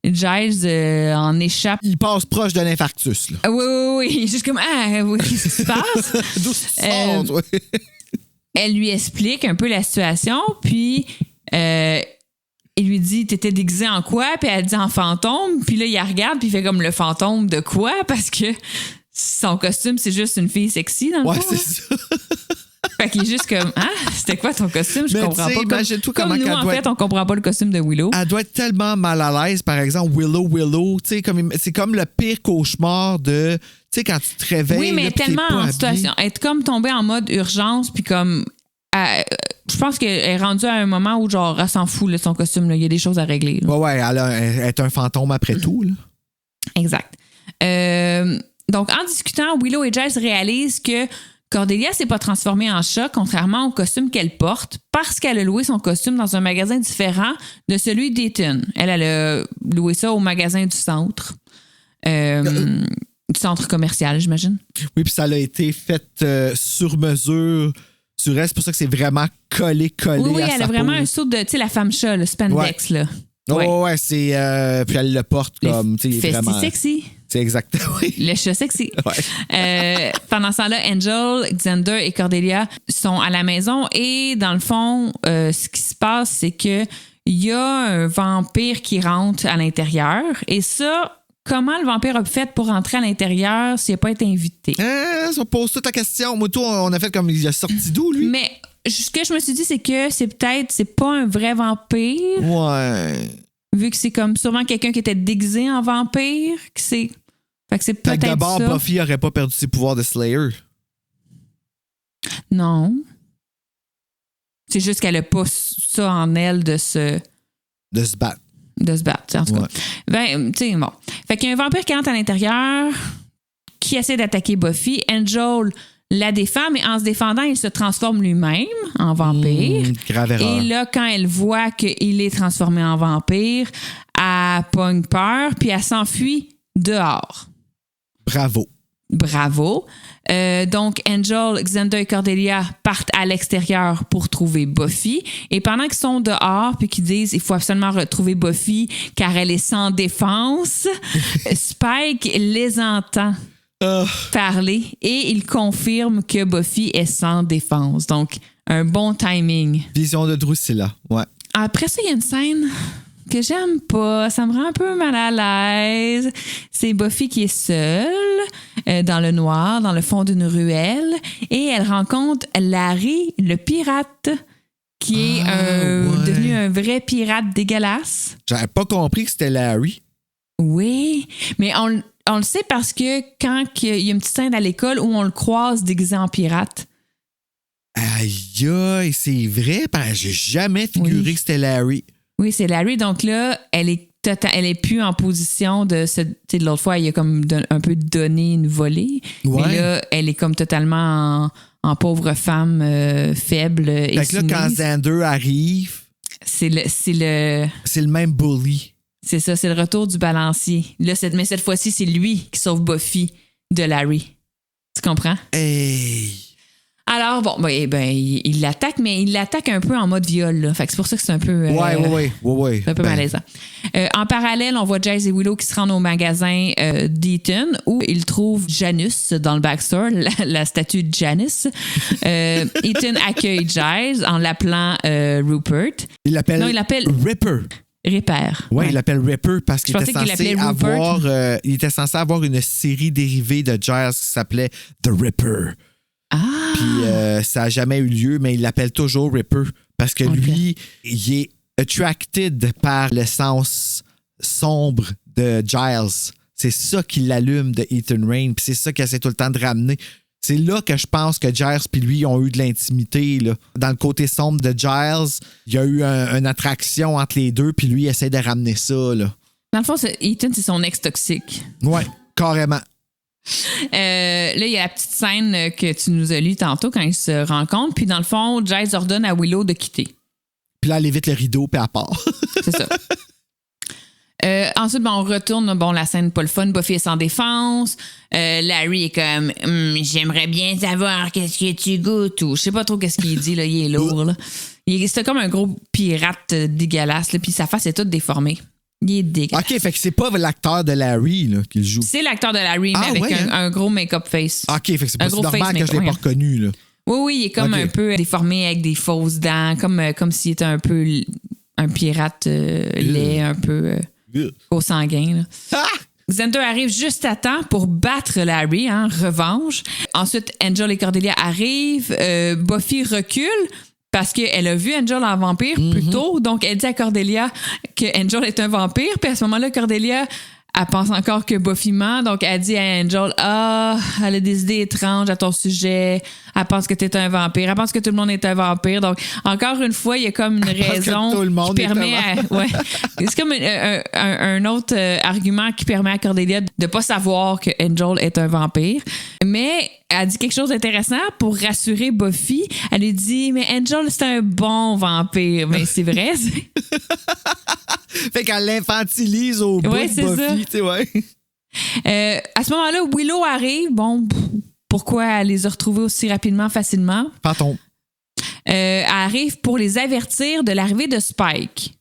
Giles en échappe. Il passe proche de l'infarctus. Là. Oui. Il est juste comme, qu'est-ce qui se passe? D'où ça sort, Elle lui explique un peu la situation, puis il lui dit, t'étais déguisé en quoi? Puis elle dit en fantôme. Puis là, il la regarde, puis il fait comme le fantôme de quoi? Parce que son costume, c'est juste une fille sexy, dans le fond. Ouais, c'est ça. Fait qu'il est juste comme, c'était quoi ton costume? Je comprends pas. Comme nous, en fait, on comprend pas le costume de Willow. Elle doit être tellement mal à l'aise, par exemple, Willow, tu sais, c'est comme le pire cauchemar de, tu sais, quand tu te réveilles. Oui, mais là, tellement en situation. Être comme tombée en mode urgence, puis comme, je pense qu'elle est rendue à un moment où, genre, elle s'en fout, là, son costume, là. Il y a des choses à régler. Là. Ouais, elle est un fantôme après tout, là. Exact. Donc, en discutant, Willow et Giles réalisent que Cordelia s'est pas transformée en chat, contrairement au costume qu'elle porte, parce qu'elle a loué son costume dans un magasin différent de celui d'Ethan. Elle a loué ça au magasin du centre. Du centre commercial, j'imagine. Oui, puis ça a été fait sur mesure sur elle. C'est pour ça que c'est vraiment collé oui, à elle a sa vraiment peau. un saut de, tu sais, la femme chat, le spandex, là. Ouais, c'est... puis elle le porte comme... Festy vraiment sexy. C'est exactement, oui. Le chat sexy. Ouais. Pendant ce temps-là, Angel, Xander et Cordelia sont à la maison et dans le fond, ce qui se passe, c'est que il y a un vampire qui rentre à l'intérieur et ça, comment le vampire a fait pour rentrer à l'intérieur s'il n'a pas été invité? Ça pose toute la question. Moi, tout, on a fait comme il a sorti d'où, lui? Mais ce que je me suis dit, c'est que c'est pas un vrai vampire. Ouais. Vu que c'est comme sûrement quelqu'un qui était déguisé en vampire, fait que c'est peut-être ça. D'abord, Buffy n'aurait pas perdu ses pouvoirs de Slayer. Non. C'est juste qu'elle a pas ça en elle de se battre. De se battre, en tout cas. Ben, tu sais, bon. Fait qu'il y a un vampire qui entre à l'intérieur, qui essaie d'attaquer Buffy. Angel la défend, mais en se défendant, il se transforme lui-même en vampire. Grave erreur. Et là, quand elle voit qu'il est transformé en vampire, elle pogne peur, puis elle s'enfuit dehors. Bravo. Donc, Angel, Xander et Cordelia partent à l'extérieur pour trouver Buffy. Et pendant qu'ils sont dehors puis qu'ils disent il faut absolument retrouver Buffy car elle est sans défense, Spike les entend parler et il confirme que Buffy est sans défense. Donc, un bon timing. Vision de Drusilla, ouais. Après ça, il y a une scène que j'aime pas. Ça me rend un peu mal à l'aise. C'est Buffy qui est seule dans le noir, dans le fond d'une ruelle, et elle rencontre Larry, le pirate, qui est devenu un vrai pirate dégueulasse. J'avais pas compris que c'était Larry. Oui, mais on le sait parce que quand il y a une petite scène à l'école où on le croise déguisé en pirate. Aïe, aïe, c'est vrai, parce que j'ai jamais figuré que c'était Larry. Oui, c'est Larry. Donc là, elle est plus en position de se. Tu sais, l'autre fois, il a comme un peu donné une volée. Ouais. Mais là, elle est comme totalement en pauvre femme faible et Fait que là, quand Xander arrive, c'est le même bully. C'est ça, c'est le retour du balancier. Là, mais cette fois-ci, c'est lui qui sauve Buffy de Larry. Tu comprends? Hey! Alors, bon, il l'attaque, mais il l'attaque un peu en mode viol. Là. Fait que c'est pour ça que c'est un peu... Ouais. Un peu malaisant. En parallèle, on voit Giles et Willow qui se rendent au magasin d'Ethan où ils trouvent Janus dans le backstore, la statue de Janice. Ethan accueille Giles en l'appelant Rupert. Il l'appelle Ripper. Ripper. Ouais, il l'appelle Ripper parce qu'il était il était censé avoir une série dérivée de Giles qui s'appelait The Ripper. Ah! Puis ça n'a jamais eu lieu, mais il l'appelle toujours Ripper parce que lui, il est attracted par l'essence sombre de Giles. C'est ça qui l'allume de Ethan Rayne, puis c'est ça qu'il essaie tout le temps de ramener. C'est là que je pense que Giles puis lui ont eu de l'intimité. Là. Dans le côté sombre de Giles, il y a eu une attraction entre les deux, puis lui il essaie de ramener ça. Là. Dans le fond, Ethan, c'est son ex toxique. Ouais, carrément. Là, il y a la petite scène que tu nous as lue tantôt quand ils se rencontrent. Puis dans le fond, Giles ordonne à Willow de quitter. Puis là, elle évite le rideau, puis elle part. C'est ça. Ensuite, on retourne, la scène pas le fun. Buffy est sans défense. Larry est comme j'aimerais bien savoir qu'est-ce que tu goûtes ou je sais pas trop qu'est-ce qu'il dit, là, il est lourd. Là. C'est comme un gros pirate dégueulasse, là, puis sa face est toute déformée. Il est dégueulasse. OK, fait que c'est pas l'acteur de Larry là, qui le joue. C'est l'acteur de Larry, mais avec un gros make-up face. OK, fait que c'est pas normal que je l'ai pas reconnu. Là. Oui, il est comme un peu déformé avec des fausses dents, comme s'il était un peu un pirate laid, un peu au sanguin. Là. Xander arrive juste à temps pour battre Larry, revanche. Ensuite, Angel et Cordelia arrivent. Buffy recule parce qu'elle a vu Angel en vampire plus tôt. Donc, elle dit à Cordelia que Angel est un vampire. Puis à ce moment-là, Cordelia, elle pense encore que Buffy ment. Donc, elle dit à Angel, elle a des idées étranges à ton sujet. Elle pense que t'es un vampire. Elle pense que tout le monde est un vampire. Donc, encore une fois, il y a comme une raison qui permet c'est comme un autre argument qui permet à Cordelia de pas savoir que Angel est un vampire. Mais elle dit quelque chose d'intéressant pour rassurer Buffy. Elle lui dit, mais Angel, c'est un bon vampire. Mais c'est vrai, Fait qu'elle l'infantilise au bout de Buffy, tu sais, ouais. À ce moment-là, Willow arrive. Bon, pourquoi elle les a retrouvés aussi rapidement, facilement? Pardon. Elle arrive pour les avertir de l'arrivée de Spike.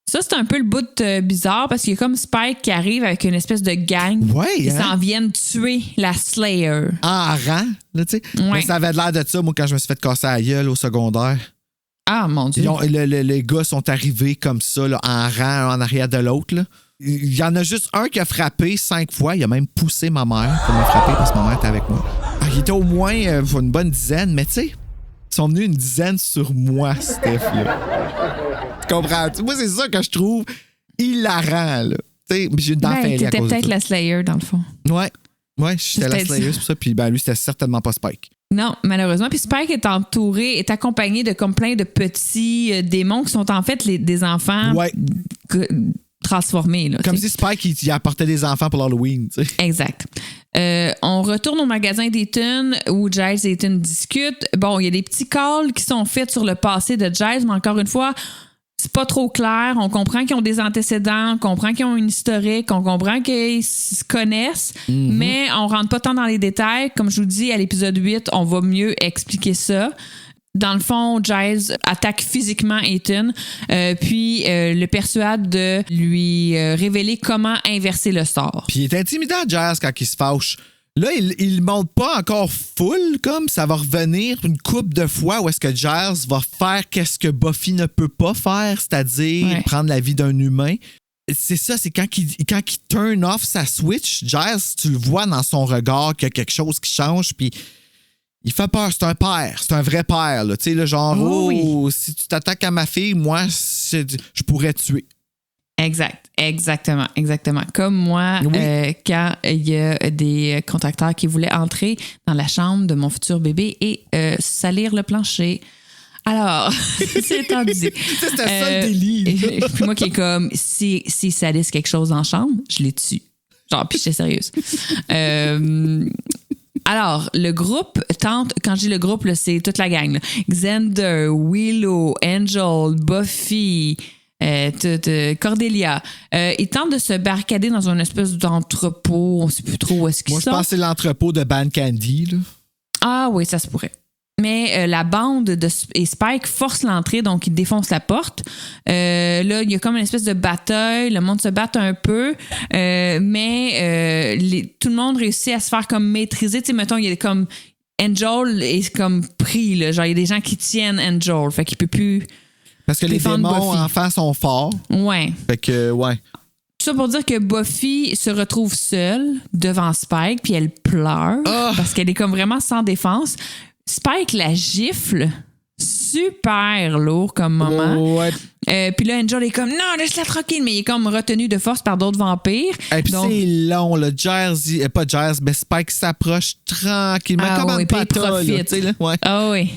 Ça, c'est un peu le bout bizarre parce qu'il y a comme Spike qui arrive avec une espèce de gang. Ouais, Ils s'en viennent tuer la Slayer. En rang, là, tu sais. Ouais. Mais ça avait l'air de ça, moi, quand je me suis fait casser la gueule au secondaire. Ah, mon Dieu. Les gars sont arrivés comme ça, là, en rang, un en arrière de l'autre. Là. Il y en a juste un qui a frappé 5 fois. Il a même poussé ma mère pour me frapper parce que ma mère était avec moi. Il était au moins une bonne dizaine, mais tu sais, ils sont venus une dizaine sur moi, Steph. Là. Tu comprends? Moi, c'est ça que je trouve hilarant. Là. J'ai une dent fêlée à t'étais cause de peut-être ça. la Slayer, dans le fond. Ouais, j'étais la Slayer, c'est pour ça. Puis lui, c'était certainement pas Spike. Non, malheureusement. Puis Spike est accompagné de comme plein de petits démons qui sont en fait des enfants transformés. Là, comme si Spike il apportait des enfants pour l'Halloween. T'sais. Exact. On retourne au magasin d'Ethan où Giles et Ethan discutent. Bon, il y a des petits calls qui sont faits sur le passé de Giles, mais encore une fois, c'est pas trop clair. On comprend qu'ils ont des antécédents, on comprend qu'ils ont une historique, on comprend qu'ils se connaissent, mais on rentre pas tant dans les détails. Comme je vous dis, à l'épisode 8, on va mieux expliquer ça. Dans le fond, Giles attaque physiquement Ethan, puis le persuade de lui révéler comment inverser le sort. Puis il est intimidant, Giles, quand il se fâche. Là, il monte pas encore full, comme ça va revenir une couple de fois où est-ce que Giles va faire qu'est-ce que Buffy ne peut pas faire, c'est-à-dire prendre la vie d'un humain. C'est ça, c'est quand il turn off sa switch, Giles, tu le vois dans son regard qu'il y a quelque chose qui change, puis Il fait peur, c'est un père, c'est un vrai père. Là. Tu sais, le genre, si tu t'attaques à ma fille, moi, je pourrais tuer. Exactement. Comme moi, quand il y a des contracteurs qui voulaient entrer dans la chambre de mon futur bébé et salir le plancher. Alors, c'est étant dit. C'était ça le délit. Puis moi qui est comme, si salissent quelque chose dans la chambre, je les tue. Genre, puis j'étais sérieuse. Alors, le groupe tente, quand je dis le groupe, là, c'est toute la gang. Là. Xander, Willow, Angel, Buffy, Cordelia. Ils tentent de se barricader dans une espèce d'entrepôt. On ne sait plus trop où est-ce qu'ils sont. Moi, je pense que c'est l'entrepôt de Ban Candy. Là. Ah oui, ça se pourrait. Mais la bande et Spike forcent l'entrée, donc ils défoncent la porte. Là, il y a comme une espèce de bataille. Le monde se bat un peu. Mais tout le monde réussit à se faire comme maîtriser. Tu sais, mettons, il y a comme... Angel est comme pris, là. Genre, il y a des gens qui tiennent Angel. Fait qu'il peut plus... Parce que les démons enfants sont forts. Ouais. Fait que, ouais. Tout ça pour dire que Buffy se retrouve seule devant Spike, puis elle pleure parce qu'elle est comme vraiment sans défense. Spike la gifle, super lourd comme moment. Ouais. Puis là, Angel est comme, non, laisse-la tranquille, mais il est comme retenu de force par d'autres vampires. Et puis donc, c'est long, le Jersey, pas Jersey, mais Spike s'approche tranquillement, comme un pata. Il profite. Ah oui.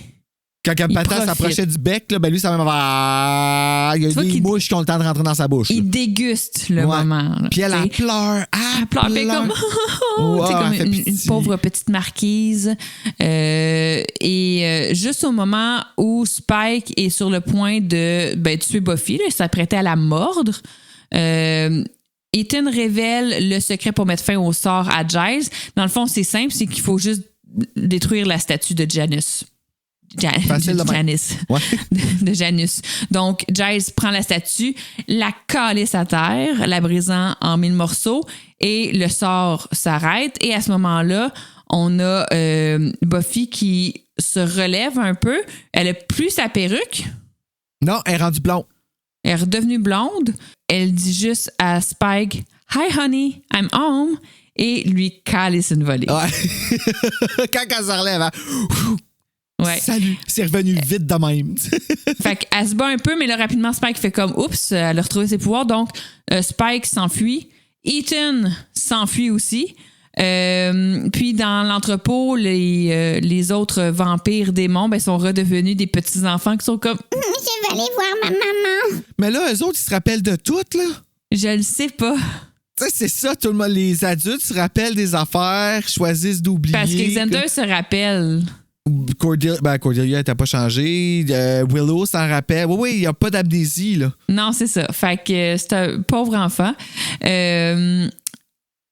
Quand un pata s'approchait du bec, là, ben lui, ça va. Il y a des mouches qui ont le temps de rentrer dans sa bouche. Il déguste le moment. Là, puis elle pleure. Elle pleure. Puis comme, comme une pauvre petite marquise. Et juste au moment où Spike est sur le point de tuer Buffy, là, il s'apprêtait à la mordre. Ethan révèle le secret pour mettre fin au sort à Giles. Dans le fond, c'est simple, c'est qu'il faut juste détruire la statue de Janus. Janice. Ouais. De Janus. Donc, Giles prend la statue, la calisse à terre, la brisant en 1000 morceaux, et le sort s'arrête. Et à ce moment-là, on a Buffy qui se relève un peu. Elle a plus sa perruque. Non, elle est rendue blonde. Elle est redevenue blonde. Elle dit juste à Spike, « Hi, honey, I'm home », et lui calisse une volée. Ouais. Quand elle se relève, hein? Ouais. Salut, c'est revenu vite de même. Fait qu'elle se bat un peu, mais là, rapidement, Spike fait comme oups, elle a retrouvé ses pouvoirs. Donc, Spike s'enfuit. Ethan s'enfuit aussi. Puis, dans l'entrepôt, les autres vampires démons sont redevenus des petits-enfants qui sont comme je vais aller voir ma maman. Mais là, eux autres, ils se rappellent de tout, là. Je le sais pas. Tu sais, c'est ça, tout le monde. Les adultes se rappellent des affaires, choisissent d'oublier. Parce que Xander se rappelle. Cordelia n'était pas changé. Willow s'en rappelle. Oui, il n'y a pas d'amnésie, là. Non, c'est ça. Fait que c'est un pauvre enfant.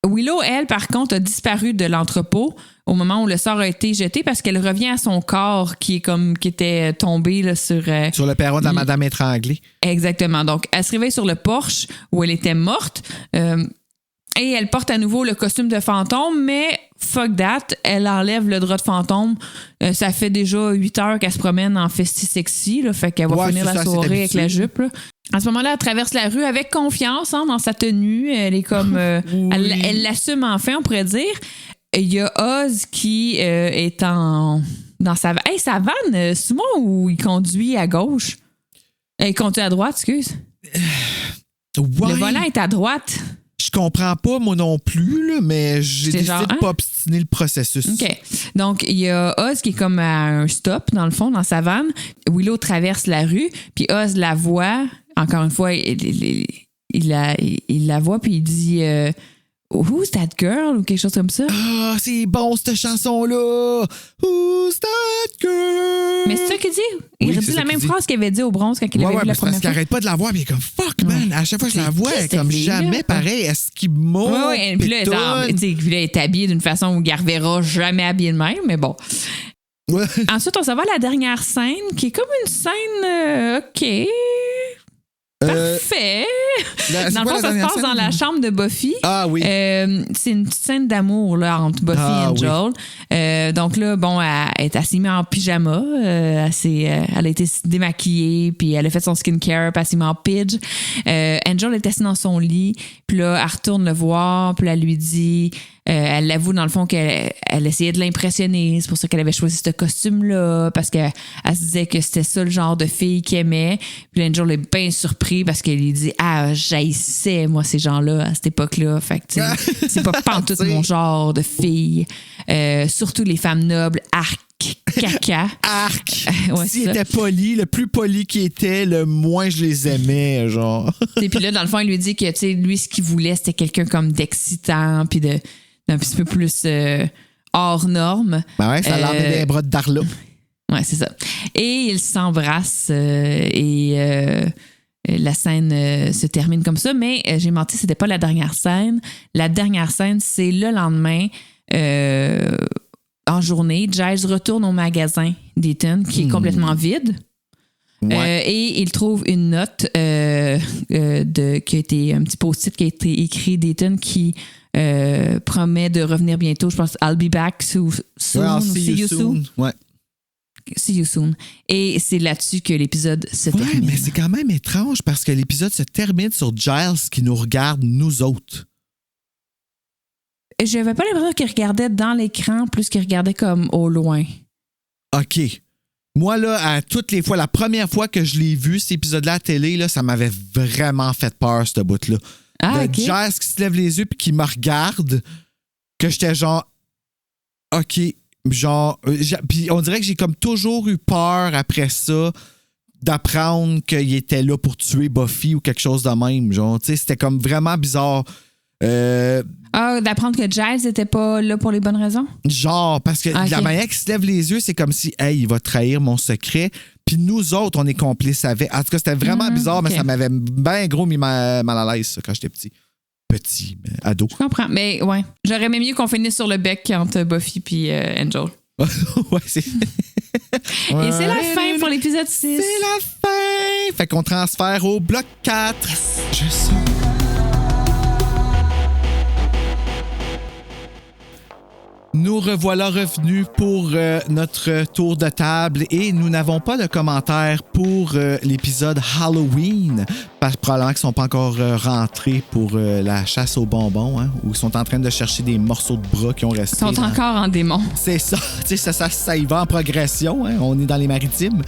Willow, elle, par contre, a disparu de l'entrepôt au moment où le sort a été jeté parce qu'elle revient à son corps qui était tombé là, sur le perron de la Madame étranglée. Exactement. Donc, elle se réveille sur le porche où elle était morte. Et elle porte à nouveau le costume de fantôme, mais fuck that, elle enlève le drap de fantôme. Ça fait déjà 8 heures qu'elle se promène en festi-sexy, là, fait qu'elle va finir la soirée avec la jupe. Là. À ce moment-là, elle traverse la rue avec confiance dans sa tenue. Elle est comme... elle l'assume enfin, on pourrait dire. Il y a Oz qui est dans sa vanne. Hey, sa vanne, c'est moi où il conduit à gauche? Il conduit à droite, excuse. Ouais. Le volant est à droite. Je comprends pas, moi non plus, là, mais j'ai décidé de pas obstiner le processus. OK. Donc, il y a Oz qui est comme à un stop, dans le fond, dans sa vanne. Willow traverse la rue, puis Oz la voit. Encore une fois, il la voit, puis il dit Who's that girl? Ou quelque chose comme ça. Ah, c'est bon, cette chanson-là! Who's that girl? Mais c'est ça qu'il dit. Il redit la même phrase qu'il avait dit au bronze quand il avait vu la première fois. Parce qu'il arrête pas de la voir, mais il est comme fuck, man. À chaque fois que je la vois, elle est comme jamais pareil. Est-ce qu'il monte? Oui, puis là, elle est habillée d'une façon où il ne reverra jamais habillée de même, mais bon. Ouais. Ensuite, on s'en va à la dernière scène, qui est comme une scène OK. Parfait. Dans le fond, ça se passe dans la chambre de Buffy. Ah oui. C'est une petite scène d'amour là, entre Buffy et Angel. Oui. Donc là, bon, elle s'est mise en pyjama. Elle a été démaquillée, puis elle a fait son skincare, puis elle s'est mise en pidge. Angel est assise dans son lit, puis là, elle retourne le voir, puis elle lui dit... elle l'avoue, dans le fond, qu'elle essayait de l'impressionner. C'est pour ça qu'elle avait choisi ce costume-là, parce qu'elle se disait que c'était ça le genre de fille qu'elle aimait. Puis Angel est bien surpris parce qu'elle lui dit « Ah, j'haïssais, moi, ces gens-là, à cette époque-là. » Fait que, tu sais, c'est pas pantoute mon genre de fille. Surtout les femmes nobles, arc. Caca. Arc. Ouais, s'il était poli, le plus poli qu'il était, le moins je les aimais, genre. Et puis là, dans le fond, il lui dit que, tu sais, lui, ce qu'il voulait, c'était quelqu'un comme d'excitant, puis d'un petit peu plus hors norme. Ben ouais, ça l'emmène des bras de Darla. Ouais, c'est ça. Et ils s'embrassent et la scène se termine comme ça. Mais j'ai menti, c'était pas la dernière scène. La dernière scène, c'est le lendemain. En journée, Giles retourne au magasin d'Ethan qui est complètement vide. Ouais. Et il trouve une note qui a été un petit post-it qui a été écrit d'Ethan qui promet de revenir bientôt. Je pense I'll be back soon. See you soon. Ouais. See you soon. Et c'est là-dessus que l'épisode se termine. Mais c'est quand même étrange parce que l'épisode se termine sur Giles qui nous regarde, nous autres. Je n'avais pas l'impression qu'il regardait dans l'écran plus qu'il regardait comme au loin. OK. Moi, là, à toutes les fois, la première fois que je l'ai vu, cet épisode-là à la télé, là, ça m'avait vraiment fait peur, ce bout-là. Ah, OK. Giles qui se lève les yeux puis qui me regarde, que j'étais genre... OK. Genre... Puis on dirait que j'ai comme toujours eu peur après ça d'apprendre qu'il était là pour tuer Buffy ou quelque chose de même. Genre, tu sais, c'était comme vraiment bizarre. D'apprendre que Giles n'était pas là pour les bonnes raisons? Genre, parce que la manière qu'il se lève les yeux, c'est comme si, hey, il va trahir mon secret. Puis nous autres, on est complices avec. En tout cas, c'était vraiment bizarre, mais ça m'avait bien gros mis mal à l'aise ça, quand j'étais petit. Petit, mais ado. Je comprends, mais ouais. J'aurais aimé mieux qu'on finisse sur le bec entre Buffy et Angel. Ouais, c'est... Et c'est la fin pour l'épisode 6. C'est la fin! Fait qu'on transfère au bloc 4. Yes. Je sais. Nous revoilà revenus pour notre tour de table et nous n'avons pas de commentaires pour l'épisode Halloween, parce que probablement qu'ils ne sont pas encore rentrés pour la chasse aux bonbons, hein, ou ils sont en train de chercher des morceaux de bras qui ont resté. Ils sont encore en démon. C'est ça, ça y va en progression, hein, on est dans les maritimes.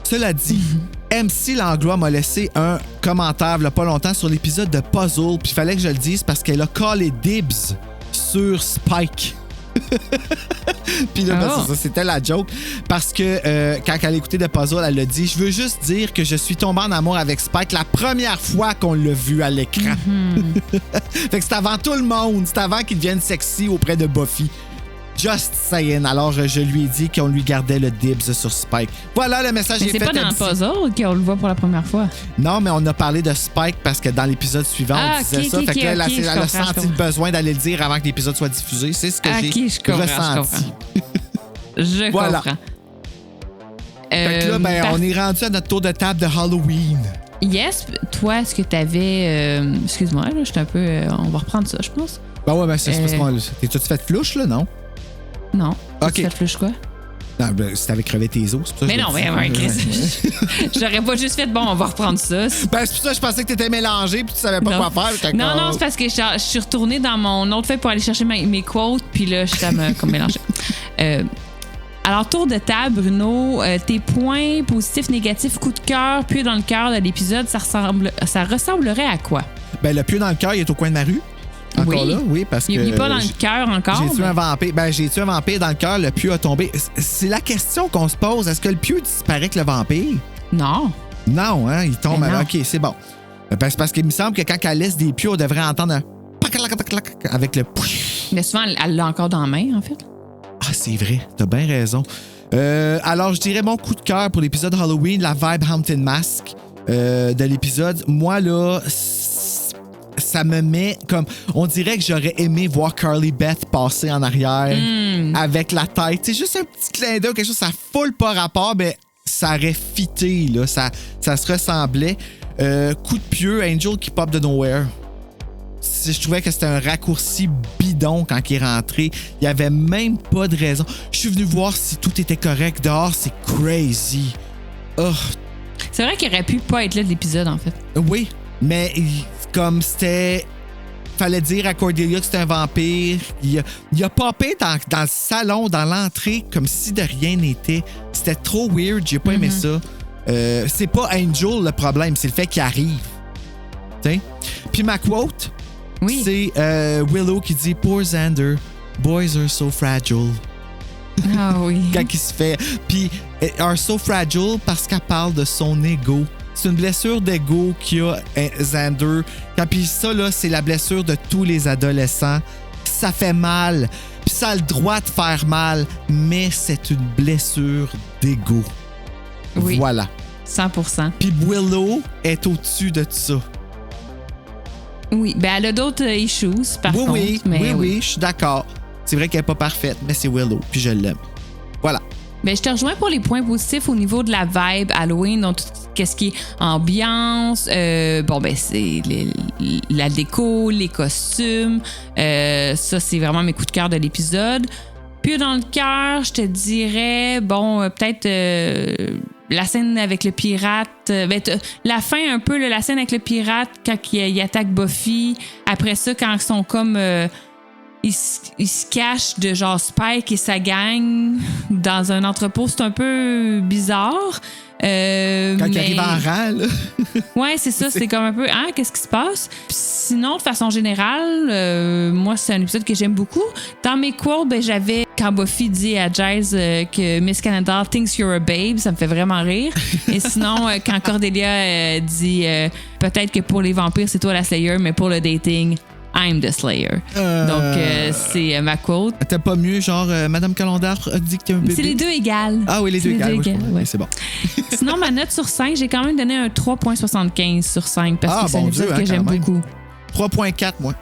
Cela dit, MC Langlois m'a laissé un commentaire il n'y a pas longtemps sur l'épisode de Puzzle, puis il fallait que je le dise parce qu'elle a callé dibs sur Spike. Puis là, c'était la joke. Parce que quand elle a écouté The Puzzle, elle a dit « Je veux juste dire que je suis tombée en amour avec Spike la première fois qu'on l'a vu à l'écran. » Fait que c'est avant tout le monde. C'est avant qu'il devienne sexy auprès de Buffy. Just saying. Alors, je lui ai dit qu'on lui gardait le dibs sur Spike. Voilà, le message est fait. Mais c'est pas dans Puzzle qu'on le voit pour la première fois. Non, mais on a parlé de Spike parce que dans l'épisode suivant, on disait ça. Fait que là, elle a senti le besoin d'aller le dire avant que l'épisode soit diffusé. C'est ce que j'ai ressenti. Je comprends. Fait que là, on est rendu à notre tour de table de Halloween. Yes. Toi, est-ce que t'avais... excuse-moi, là, j'étais un peu... on va reprendre ça, je pense. Ben ouais, ben c'est parce que t'es-tu fait flouche, là, non? Non. OK. Tu flouche quoi? Non, ben, si t'avais crevé tes os, c'est pour ça que mais non, mais j'aurais pas juste fait, bon, on va reprendre ça. Ben, c'est pour ça que je pensais que t'étais mélangé puis tu savais pas quoi faire. Non, c'est parce que je suis retournée dans mon autre feuille pour aller chercher mes quotes, puis là, j'étais comme mélangée. Alors, tour de table, Bruno, tes points positifs, négatifs, coup de cœur, pied dans le cœur de l'épisode, ça ressemblerait à quoi? Ben, le pied dans le cœur, il est au coin de ma rue. Encore là, oui, parce que... Il n'est pas dans le cœur encore. J'ai tué un vampire. Ben, j'ai tué un vampire dans le cœur, le pieu a tombé. C'est la question qu'on se pose. Est-ce que le pieu disparaît avec le vampire? Non. Non, hein, il tombe. Non. OK, c'est bon. Ben, c'est parce qu'il me semble que quand elle laisse des pieux, on devrait entendre un... avec le... Mais souvent, elle l'a encore dans la main, en fait. Ah, c'est vrai. T'as bien raison. Alors, je dirais mon coup de cœur pour l'épisode Halloween, la vibe Haunted Mask de l'épisode. Moi, là... ça me met comme... On dirait que j'aurais aimé voir Carly Beth passer en arrière avec la tête. C'est juste un petit clin d'œil, quelque chose, ça foule pas rapport, mais ça aurait fité, là. Ça se ressemblait. Coup de pied, Angel qui pop de nowhere. Je trouvais que c'était un raccourci bidon quand il est rentré. Il n'y avait même pas de raison. Je suis venu voir si tout était correct dehors. C'est crazy. Oh. C'est vrai qu'il aurait pu pas être là de l'épisode, en fait. Oui, mais comme c'était... Fallait dire à Cordelia que c'était un vampire. Il a popé dans le salon, dans l'entrée, comme si de rien n'était. C'était trop weird. J'ai pas aimé ça. C'est pas Angel le problème, c'est le fait qu'il arrive. T'sais? Puis ma quote, c'est Willow qui dit « Poor Xander, boys are so fragile ». Ah oui. Quand il se fait... Puis « are so fragile » parce qu'elle parle de son ego. C'est une blessure d'ego qu'il a Xander. Puis ça, là, c'est la blessure de tous les adolescents. Ça fait mal. Puis ça a le droit de faire mal, mais c'est une blessure d'ego. Oui. Voilà. 100%. Puis Willow est au-dessus de ça. Oui, ben elle a d'autres issues, par contre. Oui, je suis d'accord. C'est vrai qu'elle n'est pas parfaite, mais c'est Willow, puis je l'aime. Voilà. Ben, je te rejoins pour les points positifs au niveau de la vibe Halloween, donc qu'est-ce qui est ambiance, c'est la déco, les costumes, ça c'est vraiment mes coups de cœur de l'épisode. Puis dans le cœur, je te dirais, peut-être la scène avec le pirate, la fin un peu, la scène avec le pirate quand il attaque Buffy, après ça quand ils sont comme... Il se cache de genre Spike et sa gang dans un entrepôt. C'est un peu bizarre. Quand il arrive en rang, là. Ouais, c'est ça. C'est comme un peu, qu'est-ce qui se passe? Puis sinon, de façon générale, moi, c'est un épisode que j'aime beaucoup. Dans mes quotes, j'avais quand Buffy dit à Giles que Miss Canada thinks you're a babe. Ça me fait vraiment rire. Et sinon, quand Cordelia dit peut-être que pour les vampires, c'est toi la Slayer, mais pour le dating, I'm the Slayer. Donc, c'est ma quote. T'as pas mieux, genre, Madame Calandar a dit que t'es un bébé? C'est les deux égales. Ah oui, les deux égales. Ouais. C'est bon. Sinon, ma note sur 5, j'ai quand même donné un 3.75 sur 5 parce que c'est un épisode que j'aime beaucoup. 3.4, moi.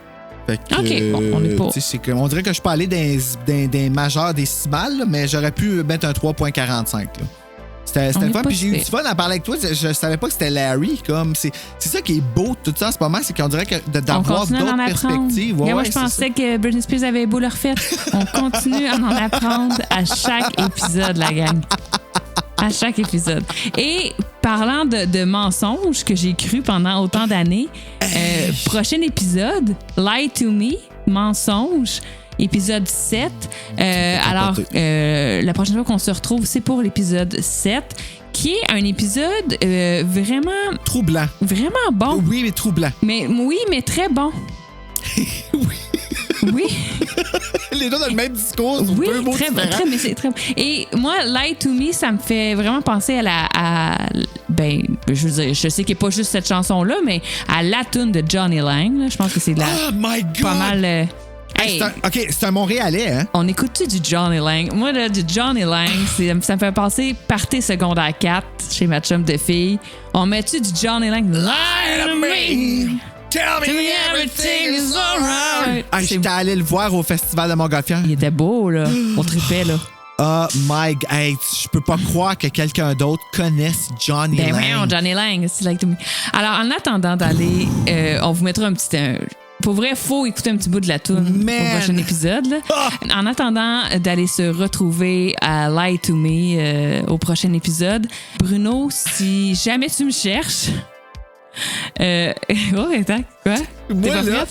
Fait que, OK, on est pas... On dirait que je peux aller dans des majeurs décimales, mais j'aurais pu mettre un 3.45. Là. C'était le fun, puis j'ai eu du fun à parler avec toi. Je savais pas que c'était Larry. Comme c'est ça qui est beau de tout ça en ce moment, c'est qu'on dirait que d'avoir d'autres perspectives. Moi, je pensais que Britney Spears avait beau le refaire. On continue à en apprendre à chaque épisode, la gang. À chaque épisode. Et parlant de mensonges que j'ai cru pendant autant d'années, prochain épisode, Lie to Me, mensonge. Épisode 7. La prochaine fois qu'on se retrouve, c'est pour l'épisode 7, qui est un épisode vraiment... Troublant. Vraiment bon. Oui, mais troublant. Oui, mais très bon. Oui. Les deux dans le même discours. Oui, mais c'est très bon. Et moi, Lie to Me, ça me fait vraiment penser je sais qu'il n'y a pas juste cette chanson-là, mais à la tune de Johnny Lang. Là. Je pense que c'est Oh my God! Pas mal... c'est un Montréalais, hein? On écoute-tu du Johnny Lang? Moi, là, du Johnny Lang, ça me fait penser party secondaire 4 chez ma chum de fille. On met-tu du Johnny Lang? Lie to me! Tell me everything is alright! J'étais allé le voir au Festival de Montgolfière. Il était beau, là. On tripait, là. Oh my God! Hey, je peux pas croire que quelqu'un d'autre connaisse Johnny Lang. Ben Johnny Lang, c'est like to me. Alors, en attendant d'aller, on vous mettra un petit... Pour vrai, faut écouter un petit bout de la toune au prochain épisode. Là. En attendant d'aller se retrouver à Lie to Me au prochain épisode, Bruno, si jamais tu me cherches... quoi? Moi, là,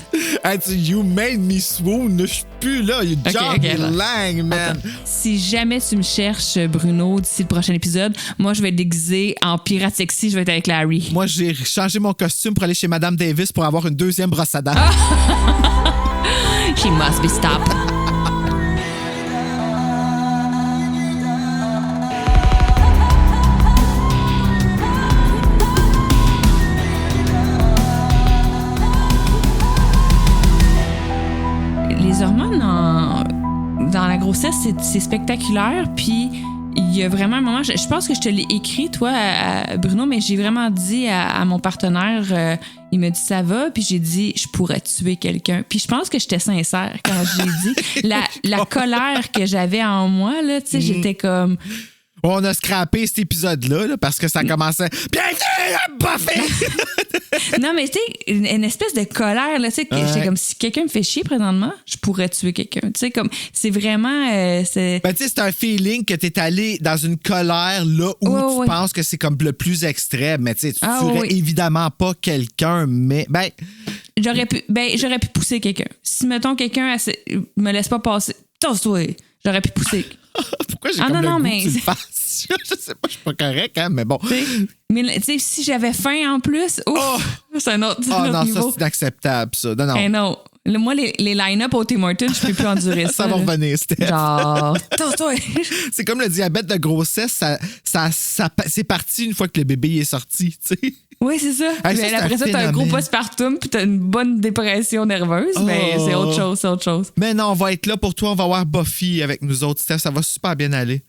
you made me swoon. Je suis plus là. Johnny Lang, man. Attends. Si jamais tu me cherches, Bruno, d'ici le prochain épisode, moi, je vais être déguisé en pirate sexy. Je vais être avec Larry. Moi, j'ai changé mon costume pour aller chez Madame Davis pour avoir une deuxième brosse à dents. She must be stopped. Les hormones dans la grossesse, c'est spectaculaire. Puis, il y a vraiment un moment... Je pense que je te l'ai écrit, toi, à Bruno, mais j'ai vraiment dit à mon partenaire... il m'a dit, ça va? Puis j'ai dit, je pourrais tuer quelqu'un. Puis je pense que j'étais sincère quand j'ai dit. La colère que j'avais en moi, là, tu sais, j'étais comme... On a scrappé cet épisode-là là, parce que ça commençait. Bienvenue à Buffy! Non, mais tu sais, une espèce de colère, là, tu sais, c'est comme si quelqu'un me fait chier présentement, je pourrais tuer quelqu'un. Tu sais, comme, c'est vraiment. Ben, tu sais, c'est un feeling que t'es allé dans une colère là où tu penses que c'est comme le plus extrême, mais tu sais, tu tuerais évidemment pas quelqu'un, mais. Ben. J'aurais pu pousser quelqu'un. Si, mettons, quelqu'un me laisse pas passer, tosse-toi, j'aurais pu pousser. Pourquoi j'ai comme le goût que tu le fasses? Je sais pas, je suis pas correct, hein, mais bon. Mais tu sais, si j'avais faim en plus, c'est un autre, non, niveau. ça, c'est inacceptable, ça. Non. Non. Moi, les line-up au Tim Hortons, je peux plus endurer ça. Ça va revenir, Steph. Genre, toi. C'est comme le diabète de grossesse, ça c'est parti une fois que le bébé est sorti, tu sais. Oui, c'est ça. Hey, après ça, t'as un gros postpartum puis t'as une bonne dépression nerveuse, mais c'est autre chose. Mais non, on va être là pour toi. On va voir Buffy avec nous autres, Steph. Ça va super bien aller.